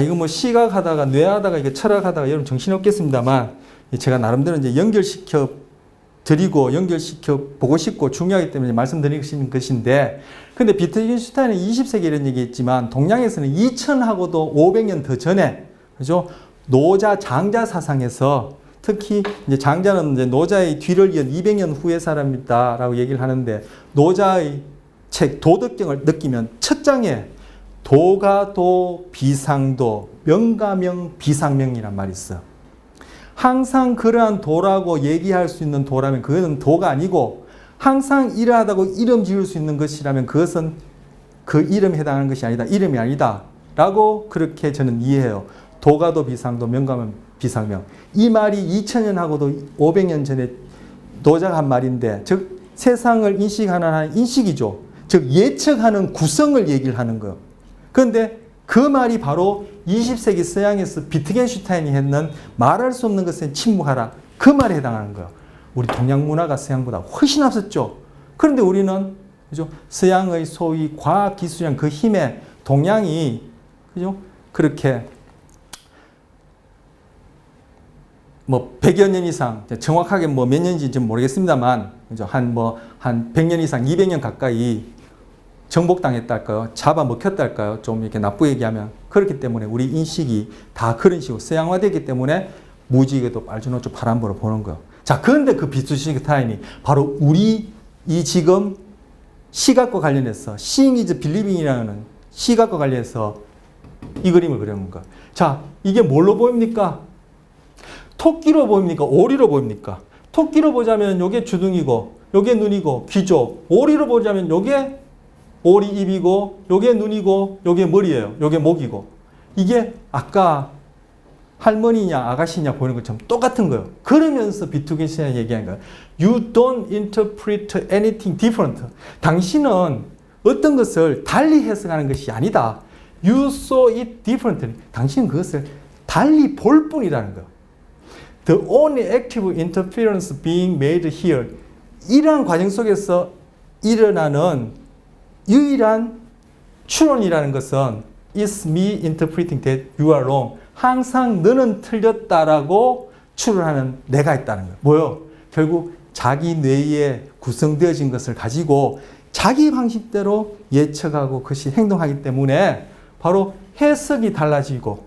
이거 뭐 시각하다가, 뇌하다가, 이게 철학하다가 여러분 정신없겠습니다만, 제가 나름대로 이제 연결시켜 드리고 연결시켜 보고 싶고 중요하기 때문에 말씀드리는 것인데, 근데 비트겐슈타인은 20세기에 이런 얘기했지만, 동양에서는 2000하고도 500년 더 전에, 그죠? 노자, 장자 사상에서, 특히 이제 장자는 이제 노자의 뒤를 이은 200년 후의 사람이다라고 얘기를 하는데, 노자의 책 도덕경을 느끼면 첫 장에 도가도 비상도, 명가명 비상명이란 말이 있어. 항상 그러한 도라고 얘기할 수 있는 도라면 그것은 도가 아니고, 항상 이러하다고 이름 지을 수 있는 것이라면 그것은 그 이름에 해당하는 것이 아니다. 이름이 아니다. 라고 그렇게 저는 이해해요. 도가도 비상도, 명가면 비상명. 이 말이 2000년하고도 500년 전에 노자가 한 말인데, 즉 세상을 인식하는 인식이죠. 즉 예측하는 구성을 얘기를 하는 거예요. 그런데 그 말이 바로 20세기 서양에서 비트겐슈타인이 했는 말할 수 없는 것은 침묵하라. 그 말에 해당하는 거예요. 우리 동양 문화가 서양보다 훨씬 앞섰죠. 그런데 우리는, 그죠? 서양의 소위 과학 기술이란 그 힘에 동양이, 그죠? 그렇게 뭐 100여 년 이상, 정확하게 뭐 몇 년인지 모르겠습니다만, 그죠? 한 100년 이상, 200년 가까이 정복당했달까요? 잡아먹혔달까요? 좀 이렇게 나쁘게 얘기하면. 그렇기 때문에 우리 인식이 다 그런 식으로 서양화되기 때문에 무지개도 빨주노초 파란보로 보는 거예요. 자, 그런데 그 비트겐슈타인이 바로 우리 이 지금 시각과 관련해서 Seeing is Believing이라는 시각과 관련해서 이 그림을 그려놓은 거예요. 자, 이게 뭘로 보입니까? 토끼로 보입니까? 오리로 보입니까? 토끼로 보자면 요게 주둥이고, 요게 눈이고, 귀죠. 오리로 보자면 요게 오리 입이고, 요게 눈이고, 요게 머리예요. 요게 목이고. 이게 아까 할머니냐 아가씨냐 보이는 것처럼 똑같은 거예요. 그러면서 비트겐슈타인이 얘기한 거예요. You don't interpret anything different. 당신은 어떤 것을 달리 해석하는 것이 아니다. You saw it differently. 당신은 그것을 달리 볼 뿐이라는 거예요. The only active interference being made here. 이러한 과정 속에서 일어나는 유일한 추론이라는 것은 is me interpreting that you are wrong. 항상 너는 틀렸다라고 추론하는 내가 있다는 거예요. 뭐요? 결국 자기 뇌에 구성되어진 것을 가지고 자기 방식대로 예측하고 그것이 행동하기 때문에 바로 해석이 달라지고,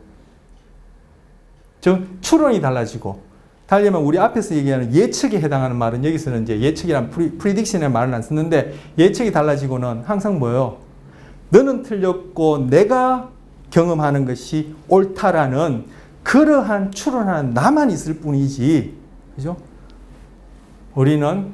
즉 추론이 달라지고, 달리 말하면 우리 앞에서 얘기하는 예측에 해당하는 말은 여기서는 이제 예측이란 프리딕션의 말은 안 쓰는데, 예측이 달라지고는 항상 뭐예요? 너는 틀렸고 내가 경험하는 것이 옳다라는 그러한 추론하는 나만 있을 뿐이지, 그죠? 우리는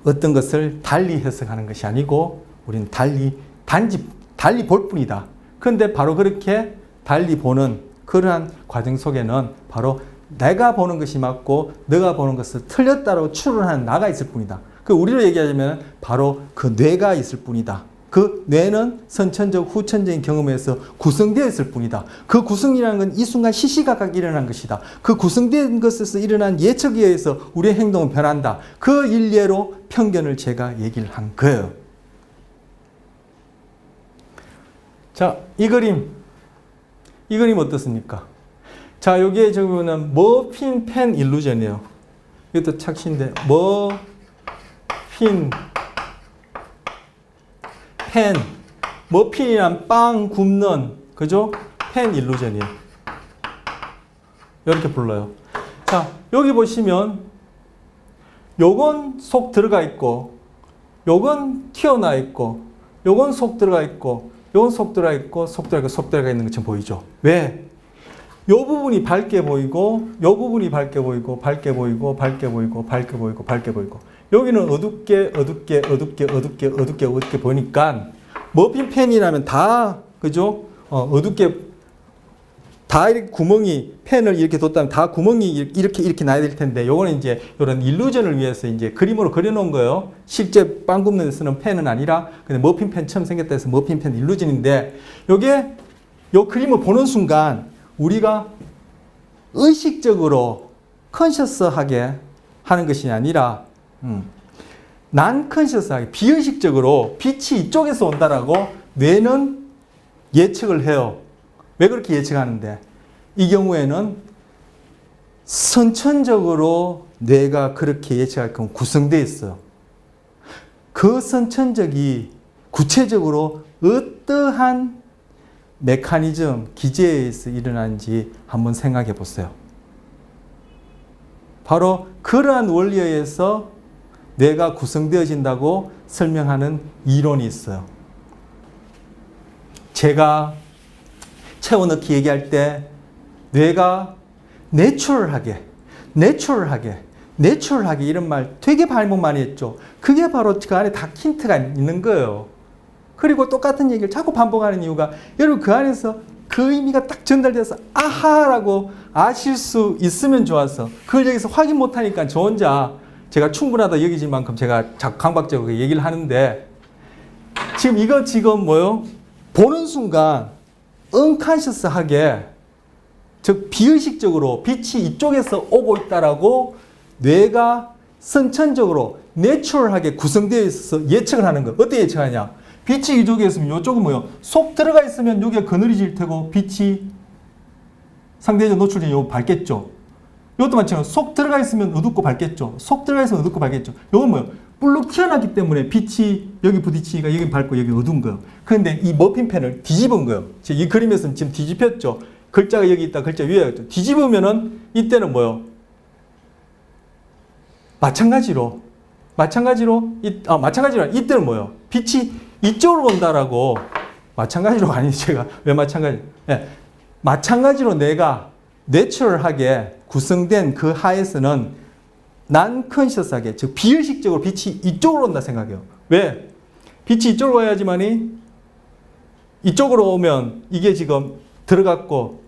어떤 것을 달리 해석하는 것이 아니고 우리는 단지 달리 볼 뿐이다. 그런데 바로 그렇게 달리 보는 그러한 과정 속에는 바로 내가 보는 것이 맞고 너가 보는 것을 틀렸다고 추론하는 나가 있을 뿐이다. 그 우리로 얘기하자면 바로 그 뇌가 있을 뿐이다. 그 뇌는 선천적, 후천적인 경험에서 구성되어 있을 뿐이다. 그 구성이라는 건 이 순간 시시각각 일어난 것이다. 그 구성된 것에서 일어난 예측에 의해서 우리의 행동은 변한다. 그 일례로 편견을 제가 얘기를 한 거예요. 자, 이 그림 어떻습니까? 자, 여기에 적으면 머핀 펜 일루전이에요. 이것도 착시인데, 머핀이란 빵 굽는, 그죠? 펜 일루전이에요. 이렇게 불러요. 자, 여기 보시면, 요건 속 들어가 있고, 요건 튀어나와 있고, 요건 속 들어가 있고, 요건 속 들어가 있고, 속 들어가 있는 것처럼 보이죠? 왜? 요 부분이 밝게 보이고, 요 부분이 밝게 보이고, 밝게 보이고, 밝게 보이고, 밝게 보이고, 밝게 보이고. 여기는 어둡게 보니까, 머핀펜이라면 다, 그죠? 어둡게, 다 이렇게 구멍이, 펜을 이렇게 뒀다면 다 구멍이 이렇게 나야 될 텐데, 요거는 이제, 요런 일루전을 위해서 이제 그림으로 그려놓은 거예요. 실제 빵 굽는 데 쓰는 펜은 아니라, 근데 머핀펜 처음 생겼다 해서 머핀펜 일루전인데, 요게, 요 그림을 보는 순간, 우리가 의식적으로 컨셔스하게 하는 것이 아니라 난 컨셔스하게 비의식적으로 빛이 이쪽에서 온다라고 뇌는 예측을 해요. 왜 그렇게 예측하는데? 이 경우에는 선천적으로 뇌가 그렇게 예측하게끔 구성되어 있어요. 그 선천적이 구체적으로 어떠한 메커니즘, 기제에 의해서 일어난지 한번 생각해 보세요. 바로 그러한 원리에 의해서 뇌가 구성되어진다고 설명하는 이론이 있어요. 제가 채워 넣기 얘기할 때 뇌가 내추럴하게 이런 말 되게 발목 많이 했죠. 그게 바로 그 안에 다 힌트가 있는 거예요. 그리고 똑같은 얘기를 자꾸 반복하는 이유가 여러분 그 안에서 그 의미가 딱 전달돼서 아하라고 아실 수 있으면 좋아서 그걸 여기서 확인 못하니까 저 혼자 제가 충분하다 여기질 만큼 제가 강박적으로 얘기를 하는데 지금 뭐요? 보는 순간 언컨셔스하게 즉 비의식적으로 빛이 이쪽에서 오고 있다라고 뇌가 선천적으로 내추럴하게 구성되어 있어서 예측을 하는 거예요. 어떻게 예측하냐? 빛이 이쪽에 있으면 이쪽은 뭐요? 속 들어가 있으면 여기가 그늘이질 테고 빛이 상대적 노출이 요 밝겠죠. 이것도 마찬가지로 속 들어가 있으면 어둡고 밝겠죠. 속 들어가 있으면 어둡고 밝겠죠. 이건 뭐요? 불룩 튀어나기 때문에 빛이 여기 부딪히니까 여기 밝고 여기 어두운 거예요. 그런데 이 머핀펜을 뒤집은 거예요. 이 그림에서는 지금 뒤집혔죠. 글자가 여기 있다, 글자 위에 있죠. 뒤집으면은 이때는 뭐요? 마찬가지로 이때는 뭐요? 빛이 이쪽으로 온다라고 마찬가지로 아니 제가 왜 마찬가지? 네. 마찬가지로 내가 내추럴하게 구성된 그 하에서는 난 컨셔스하게 즉 비의식적으로 빛이 이쪽으로 온다 생각해요. 왜? 빛이 이쪽으로 와야지만이 이쪽으로 오면 이게 지금 들어갔고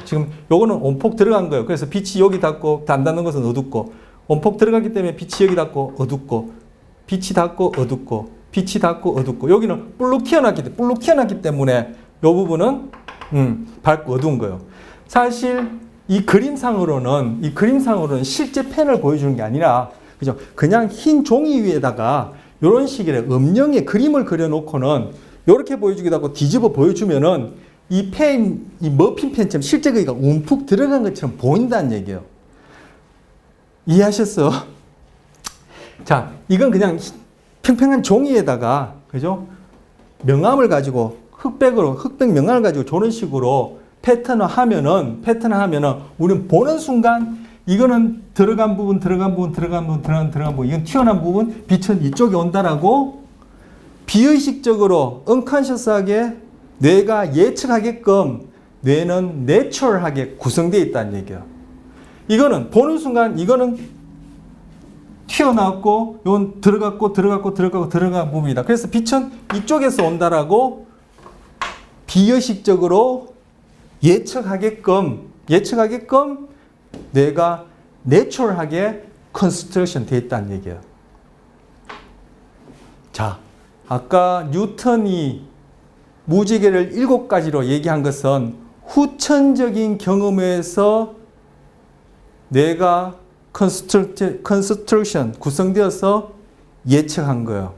지금 요거는 온폭 들어간 거예요. 그래서 빛이 여기 닿고 안 닿는 것은 어둡고 온폭 들어갔기 때문에 빛이 여기 닿고 어둡고 빛이 닿고 어둡고 빛이 닿고 어둡고 여기는 불룩 튀어났기 때문에 이 부분은 밝고 어두운 거예요. 사실 이 그림상으로는 실제 펜을 보여주는 게 아니라 그죠? 그냥 흰 종이 위에다가 이런 식의 음영의 그림을 그려놓고는 이렇게 보여주기도 하고 뒤집어 보여주면은 이 머핀 펜처럼 실제 거기가 움푹 들어간 것처럼 보인다는 얘기예요. 이해하셨어요? 자, 이건 그냥 평평한 종이에다가, 그죠? 명암을 가지고, 흑백 명암을 가지고 저런 식으로 패턴을 하면은, 우리는 보는 순간, 이거는 들어간 부분, 이건 튀어나온 부분, 빛은 이쪽에 온다라고 비의식적으로, 언컨셔스하게 뇌가 예측하게끔 뇌는 내추럴하게 구성되어 있다는 얘기예요. 이거는 보는 순간, 이거는 튀어나왔고, 이건 들어간 부분이다. 그래서 빛은 이쪽에서 온다라고 비의식적으로 예측하게끔 뇌가 내추럴하게 컨스트럭션 되어 있다는 얘기예요. 자, 아까 뉴턴이 무지개를 7가지로 얘기한 것은 후천적인 경험에서 뇌가 컨스트럭션 구성되어서 예측한 거예요.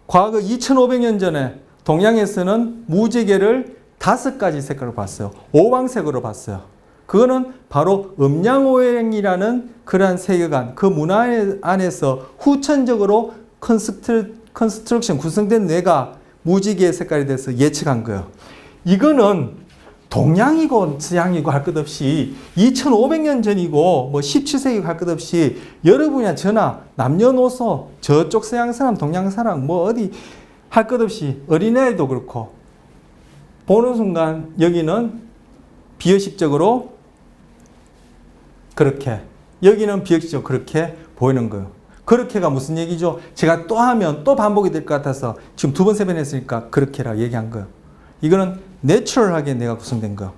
과거 2500년 전에 동양에서는 무지개를 5가지 색깔로 봤어요. 오방색으로 봤어요. 그거는 바로 음양오행이라는 그러한 세계관, 그 문화 안에서 후천적으로 컨스트럭션 구성된 뇌가 무지개의 색깔에 대해서 예측한 거예요. 이거는 동양이고 서양이고 할 것 없이 2500년 전이고 뭐 17세기고 할 것 없이 여러분이나 저나 남녀노소 저쪽 서양 사람 동양 사람 뭐 어디 할 것 없이 어린애도 그렇고 보는 순간 여기는 비의식적으로 그렇게 여기는 비의식적으로 그렇게 보이는 거예요. 그렇게가 무슨 얘기죠? 제가 또 하면 또 반복이 될 것 같아서 지금 2번, 3번 했으니까 그렇게라 얘기한 거예요. 이거는 내추럴하게 내가 구성된 거.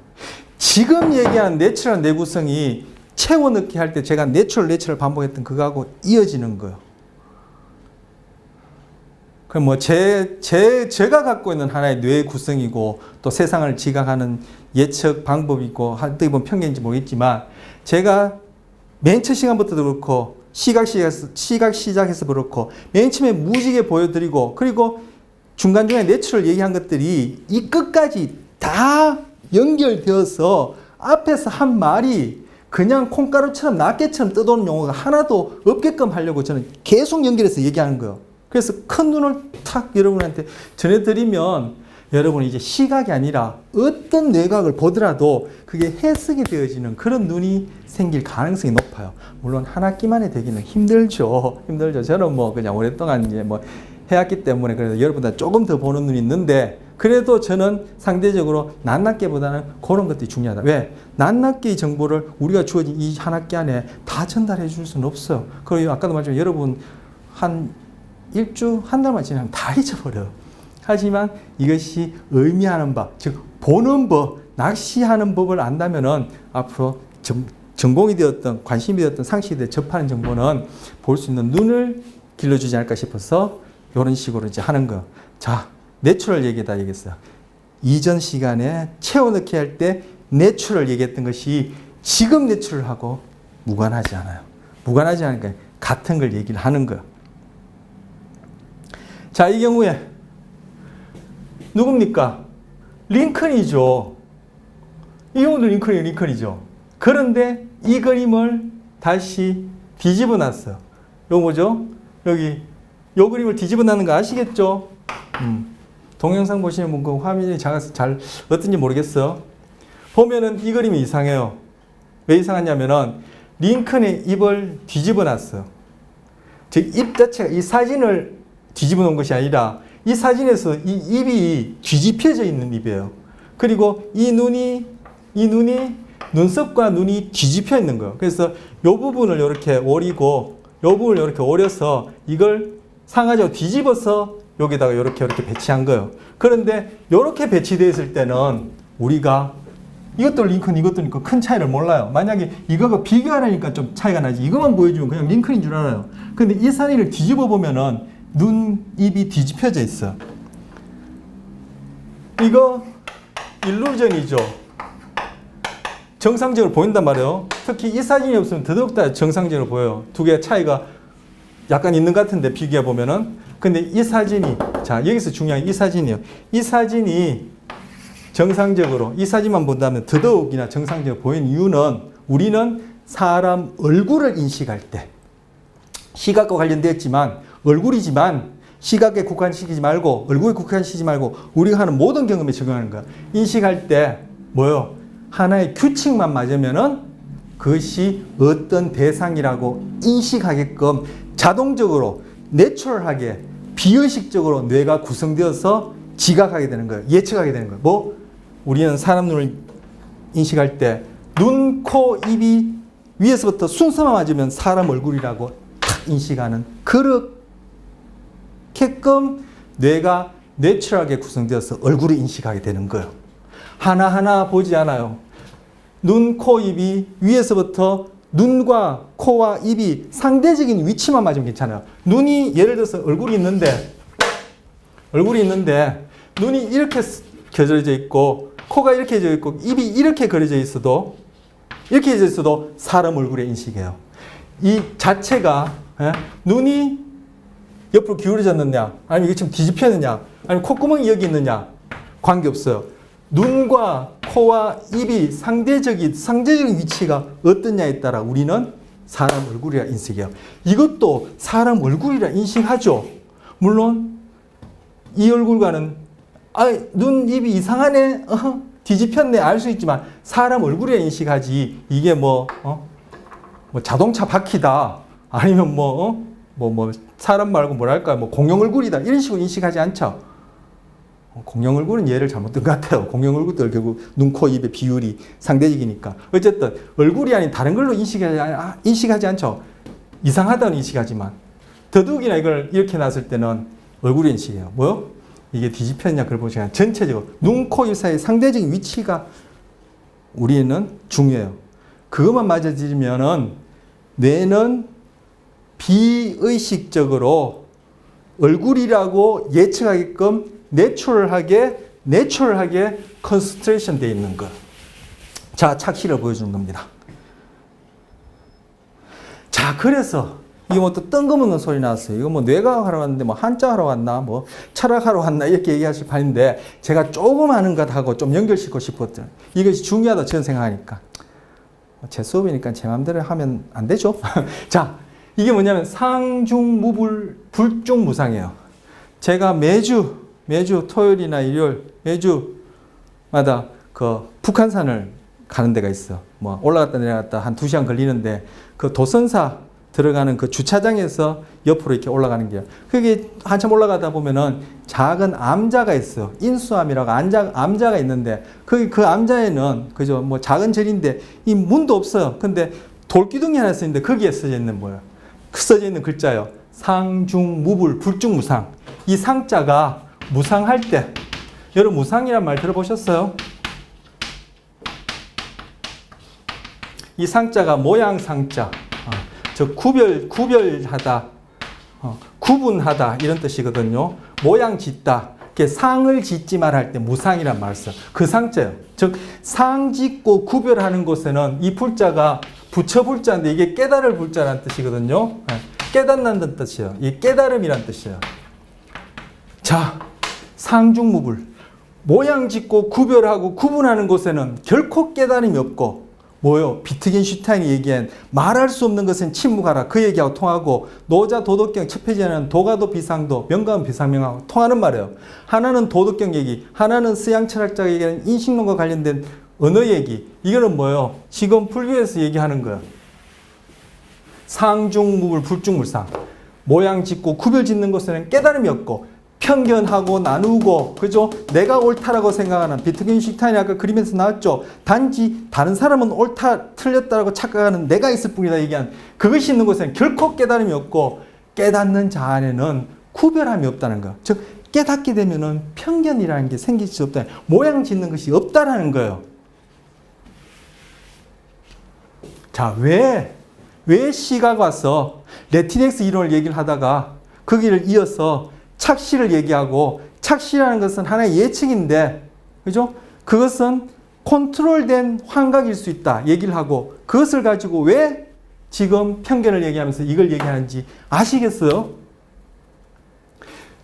지금 얘기한 내추럴 내 구성이 채워 넣기 할 때 제가 내추럴 반복했던 그거하고 이어지는 거예요. 그럼 뭐 제가 갖고 있는 하나의 뇌 구성이고 또 세상을 지각하는 예측 방법이고 어떻게 보면 편견인지 모르겠지만 제가 맨 첫 시간부터도 그렇고 시각 시작해서 그렇고 맨 처음에 무지개 보여드리고 그리고 중간중간에 내추럴 얘기한 것들이 이 끝까지 다 연결되어서 앞에서 한 말이 그냥 콩가루처럼 낱개처럼 떠도는 용어가 하나도 없게끔 하려고 저는 계속 연결해서 얘기하는 거예요. 그래서 큰 눈을 탁 여러분한테 전해드리면 여러분이 이제 시각이 아니라 어떤 뇌각을 보더라도 그게 해석이 되어지는 그런 눈이 생길 가능성이 높아요. 물론 한 학기만에 되기는 힘들죠. 저는 뭐 그냥 오랫동안 이제 뭐 해왔기 때문에 그래서 여러분보다 조금 더 보는 눈이 있는데 그래도 저는 상대적으로 낱낱개보다는 그런 것들이 중요하다. 왜? 낱낱개의 정보를 우리가 주어진 이 한 학기 안에 다 전달해 줄 수는 없어요. 그리고 아까도 말했지만 여러분 한 일주, 한 달만 지나면 다 잊어버려요. 하지만 이것이 의미하는 바, 즉 보는 법, 낚시하는 법을 안다면은 앞으로 전공이 되었던, 관심이 되었던, 상식이 되어 접하는 정보는 볼 수 있는 눈을 길러주지 않을까 싶어서 이런 식으로 이제 하는 거. 자, 내추럴 얘기다 얘기했어요. 이전 시간에 채워넣기 할 때 내추럴 얘기했던 것이 지금 내추럴하고 무관하지 않아요. 무관하지 않으니까 같은 걸 얘기를 하는 거예요. 자, 이 경우에 누굽니까? 링컨이죠. 이 경우도 링컨이죠. 그런데 이 그림을 다시 뒤집어 놨어요. 이거 뭐죠? 여기 이 그림을 뒤집어 놨는 거 아시겠죠? 동영상 보시는 분 그 화면이 작아서 잘 어떤지 모르겠어요. 보면은 이 그림이 이상해요. 왜 이상하냐면은 링컨의 입을 뒤집어 놨어요. 즉 입 자체가 이 사진을 뒤집어 놓은 것이 아니라 이 사진에서 이 입이 뒤집혀져 있는 입이에요. 그리고 이 눈이 눈썹과 눈이 뒤집혀 있는 거예요. 그래서 이 부분을 이렇게 오리고 이 부분을 이렇게 오려서 이걸 상하적으로 뒤집어서 여기다가 이렇게 배치한 거예요. 그런데 이렇게 배치되어 있을 때는 우리가 이것도 링컨 큰 차이를 몰라요. 만약에 이거가 비교하려니까 좀 차이가 나지. 이것만 보여주면 그냥 링컨인 줄 알아요. 근데 이 사진을 뒤집어 보면은 눈, 입이 뒤집혀져 있어. 이거 일루전이죠. 정상적으로 보인단 말이에요. 특히 이 사진이 없으면 더더욱더 정상적으로 보여요. 두 개의 차이가 약간 있는 것 같은데 비교해 보면은. 근데 이 사진이, 자, 여기서 중요한 이 사진이에요. 이 사진이 정상적으로, 이 사진만 본다면 더더욱이나 정상적으로 보이는 이유는 우리는 사람 얼굴을 인식할 때, 시각과 관련되었지만, 얼굴이지만 시각에 국한시키지 말고, 얼굴에 국한시키지 말고, 우리가 하는 모든 경험에 적용하는 거야. 인식할 때, 뭐요? 하나의 규칙만 맞으면은 그것이 어떤 대상이라고 인식하게끔 자동적으로, 내추럴하게, 비의식적으로 뇌가 구성되어서 지각하게 되는 거예요. 예측하게 되는 거예요. 뭐? 우리는 사람 눈을 인식할 때 눈, 코, 입이 위에서부터 순서만 맞으면 사람 얼굴이라고 탁 인식하는 그렇게끔 뇌가 내추럴하게 구성되어서 얼굴을 인식하게 되는 거예요. 하나하나 보지 않아요. 눈, 코, 입이 위에서부터 눈과 코와 입이 상대적인 위치만 맞으면 괜찮아요. 눈이 예를 들어서 얼굴이 있는데 눈이 이렇게 그려져 있고 코가 이렇게 그려져 있고 입이 이렇게 그려져 있어도 사람 얼굴의 인식이에요. 이 자체가 눈이 옆으로 기울어졌느냐 아니면 이게 지금 뒤집혔느냐 아니면 콧구멍이 여기 있느냐 관계없어요. 눈과 코와 입이 상대적인 위치가 어떠냐에 따라 우리는 사람 얼굴이라 인식해요. 이것도 사람 얼굴이라 인식하죠. 물론 이 얼굴과는 눈, 입이 이상하네, 뒤집혔네 알 수 있지만 사람 얼굴이라 인식하지 이게 뭐 자동차 바퀴다 아니면 사람 말고 뭐랄까 공룡 얼굴이다 이런 식으로 인식하지 않죠. 공룡 얼굴은 예를 잘못 든 것 같아요. 공룡 얼굴도 결국 눈, 코, 입의 비율이 상대적이니까. 어쨌든 얼굴이 아닌 다른 걸로 인식하지 않죠. 이상하다는 인식하지만 더더욱이나 이걸 이렇게 놨을 때는 얼굴의 인식이에요. 뭐요? 이게 뒤집혔냐 그걸 보시면 전체적으로 눈, 코, 입 사이의 상대적인 위치가 우리는 중요해요. 그것만 맞아지면은 뇌는 비의식적으로 얼굴이라고 예측하게끔 내추럴하게 컨스트레이션 되어 있는 것. 자, 착시를 보여주는 겁니다. 자, 그래서 이게 뭐 또 뜬금없는 소리 나왔어요. 이거 뭐 뇌과학 하러 왔는데 뭐 한자 하러 왔나 뭐 철학하러 왔나 이렇게 얘기하실 판인데 제가 조금 아는 것하고 좀 연결시키고 싶었죠. 이것이 중요하다 저는 생각하니까. 제 수업이니까 제 마음대로 하면 안 되죠. 자, 이게 뭐냐면 상중무불 불중무상이에요. 제가 매주 토요일이나 일요일 매주마다 그 북한산을 가는 데가 있어. 뭐 올라갔다 내려갔다 한 2시간 걸리는데 그 도선사 들어가는 그 주차장에서 옆으로 이렇게 올라가는 게요. 그게 한참 올라가다 보면은 작은 암자가 있어요. 인수암이라고 암자가 있는데 그 암자에는 그죠 뭐 작은 절인데 이 문도 없어요. 근데 돌기둥이 하나 써 있는데 거기에 써져 있는 뭐예요? 써져 있는 글자요. 상중무불 불중무상. 이 상자가 무상할 때 여러분 무상이란 말 들어보셨어요? 이 상자가 모양 상자. 저 구별하다, 구분하다 이런 뜻이거든요. 모양 짓다. 상을 짓지 말할 때 무상이란 말을 써요. 그 상자예요. 즉 상 짓고 구별하는 곳에는 이 불자가 부처 불자인데 이게 깨달을 불자라는 뜻이거든요. 깨닫는다는 뜻이에요. 이 깨달음이란 뜻이에요. 자, 상중무불. 모양 짓고 구별하고 구분하는 곳에는 결코 깨달음이 없고 뭐요? 비트겐슈타인이 얘기한 말할 수 없는 것은 침묵하라. 그 얘기하고 통하고 노자 도덕경 첫 페이지에는 도가도 비상도 명가은 비상명하고 통하는 말이에요. 하나는 도덕경 얘기, 하나는 서양 철학자가 얘기하는 인식론과 관련된 언어 얘기. 이거는 뭐예요? 지금 불교에서 얘기하는 거예요. 상중무불 불중물상. 모양 짓고 구별 짓는 것에는 깨달음이 없고 편견하고 나누고 그죠? 내가 옳다라고 생각하는 비트겐슈타인이 아까 그림에서 나왔죠. 단지 다른 사람은 옳다 틀렸다라고 착각하는 내가 있을 뿐이다 얘기한 그것이 있는 곳에는 결코 깨달음이 없고 깨닫는 자 안에는 구별함이 없다는 거. 즉 깨닫게 되면은 편견이라는 게 생길 수 없다. 모양 짓는 것이 없다라는 거예요. 자, 왜 시각 와서 레티넥스 이론을 얘기를 하다가 거기를 이어서 착시를 얘기하고 착시라는 것은 하나의 예측인데 그죠? 그것은 컨트롤된 환각일 수 있다 얘기를 하고 그것을 가지고 왜 지금 편견을 얘기하면서 이걸 얘기하는지 아시겠어요?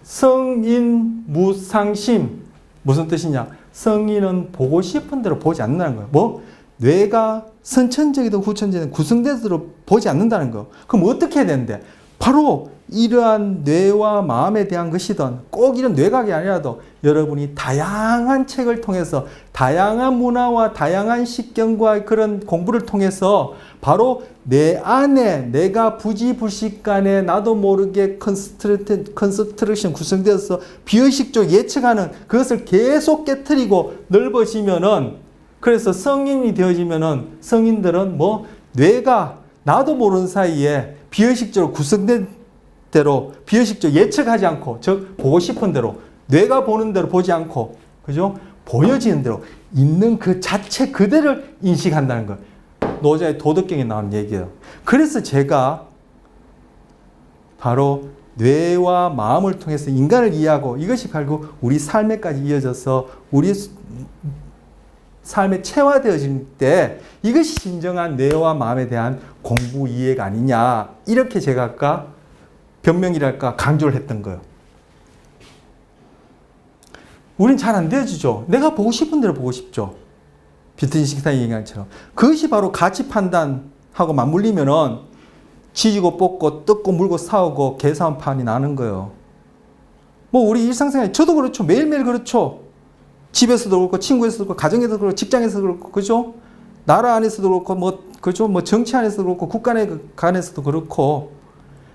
성인 무상심 무슨 뜻이냐? 성인은 보고 싶은 대로 보지 않는다는 거예요. 뭐? 뇌가 선천적이든 후천적이든 구성된 대로 보지 않는다는 거. 그럼 어떻게 해야 되는데? 바로 이러한 뇌와 마음에 대한 것이든 꼭 이런 뇌각이 아니라도 여러분이 다양한 책을 통해서 다양한 문화와 다양한 식견과 그런 공부를 통해서 바로 내 안에 내가 부지불식간에 나도 모르게 컨스트럭션 구성되어서 비의식적으로 예측하는 그것을 계속 깨트리고 넓어지면은 그래서 성인이 되어지면은 성인들은 뭐 뇌가 나도 모르는 사이에 비의식적으로 구성된 대로 비의식적으로 예측하지 않고 즉 보고 싶은 대로 뇌가 보는 대로 보지 않고 그죠? 보여지는 대로 있는 그 자체 그대를 인식한다는 거. 노자의 도덕경에 나온 얘기예요. 그래서 제가 바로 뇌와 마음을 통해서 인간을 이해하고 이것이 결국 우리 삶에까지 이어져서 우리 삶에 체화되어질 때 이것이 진정한 뇌와 마음에 대한 공부 이해가 아니냐, 이렇게 제가 아까 변명이랄까 강조를 했던 거예요. 우린 잘 안 되어지죠. 내가 보고 싶은 대로 보고 싶죠. 비트겐슈타인 얘기처럼. 그것이 바로 가치 판단하고 맞물리면은 지지고 볶고 뜯고 물고 싸우고 계산판이 나는 거예요. 뭐 우리 일상생활 저도 그렇죠. 매일매일 그렇죠. 집에서도 그렇고 친구에서도 그렇고 가정에서도 그렇고 직장에서도 그렇고 그죠? 나라 안에서도 그렇고 뭐 그죠? 뭐 정치 안에서도 그렇고 국가 간에서도 그렇고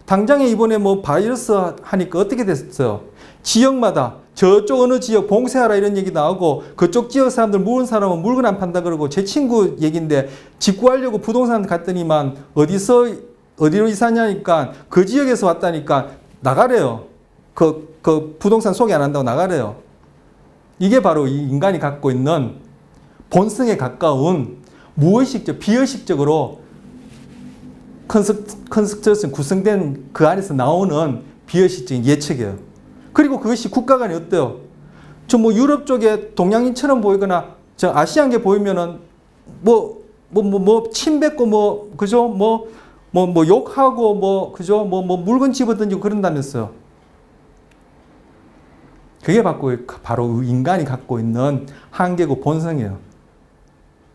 당장에 이번에 뭐 바이러스 하니까 어떻게 됐어요? 지역마다 저쪽 어느 지역 봉쇄하라 이런 얘기 나오고 그쪽 지역 사람들 물은 사람은 물건 안 판다 그러고 제 친구 얘기인데 집 구하려고 부동산 갔더니만 어디로 이사냐니까 그 지역에서 왔다니까 나가래요. 그 부동산 소개 안 한다고 나가래요. 이게 바로 이 인간이 갖고 있는 본성에 가까운 무의식적, 비의식적으로 컨스트럭션 구성된 그 안에서 나오는 비의식적인 예측이에요. 그리고 그것이 국가 간에 어때요? 저 뭐 유럽 쪽에 동양인처럼 보이거나 저 아시안계 보이면은 침 뱉고 그죠? 욕하고 그죠? 물건 집어던지고 그런다면서요. 그게 바로 인간이 갖고 있는 한계고 본성이에요.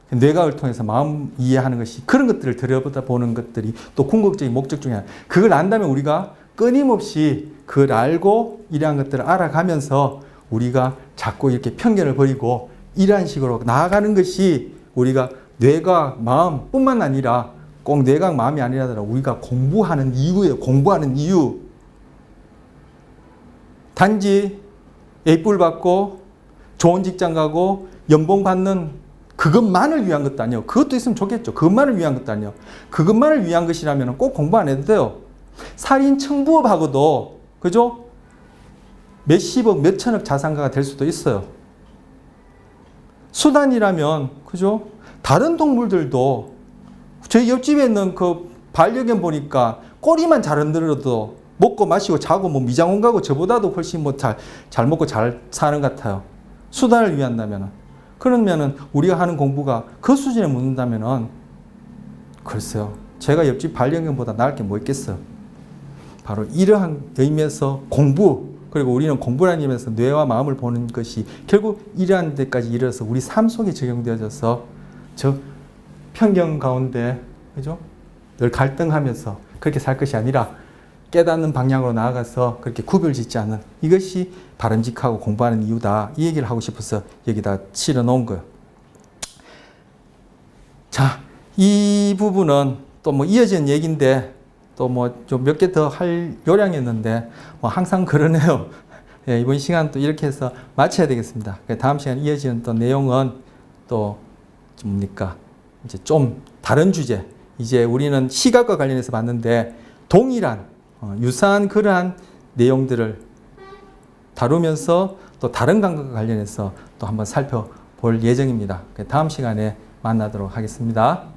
뇌각을 통해서 마음 이해하는 것이 그런 것들을 들여다보는 것들이 또 궁극적인 목적 중에 하나. 그걸 안다면 우리가 끊임없이 그걸 알고 이러한 것들을 알아가면서 우리가 자꾸 이렇게 편견을 버리고 이러한 식으로 나아가는 것이 우리가 뇌각 마음뿐만 아니라 꼭 뇌각 마음이 아니라 우리가 공부하는 이유예요. 공부하는 이유. 단지 A뿔 받고 좋은 직장 가고 연봉 받는 그것만을 위한 것도 아니에요. 그것도 있으면 좋겠죠. 그것만을 위한 것도 아니에요. 그것만을 위한 것이라면 꼭 공부 안 해도 돼요. 살인 청부업하고도 그죠? 몇십억, 몇천억 자산가가 될 수도 있어요. 수단이라면 그죠? 다른 동물들도 저희 옆집에 있는 그 반려견 보니까 꼬리만 잘 흔들어도 먹고 마시고 자고 미장원 가고 저보다도 훨씬 잘 먹고 잘 사는 것 같아요. 수단을 위한다면은. 그러면은 우리가 하는 공부가 그 수준에 묻는다면은 글쎄요. 제가 옆집 반려견보다 나을 게 뭐 있겠어요. 바로 이러한 의미에서 공부, 그리고 우리는 공부라는 의미에서 뇌와 마음을 보는 것이 결국 이러한 데까지 이르러서 우리 삶 속에 적용되어져서 저 편견 가운데 그죠? 늘 갈등하면서 그렇게 살 것이 아니라 깨닫는 방향으로 나아가서 그렇게 구별 짓지 않는 이것이 바람직하고 공부하는 이유다. 이 얘기를 하고 싶어서 여기다 실어 놓은 거예요. 자, 이 부분은 또 이어진 얘기인데 또 좀 몇 개 더 할 요량이었는데 항상 그러네요. 예, 이번 시간 또 이렇게 해서 마쳐야 되겠습니다. 다음 시간 이어지는 또 내용은 또 뭡니까? 이제 좀 다른 주제. 이제 우리는 시각과 관련해서 봤는데 동일한 유사한 그러한 내용들을 다루면서 또 다른 감각과 관련해서 또 한번 살펴볼 예정입니다. 다음 시간에 만나도록 하겠습니다.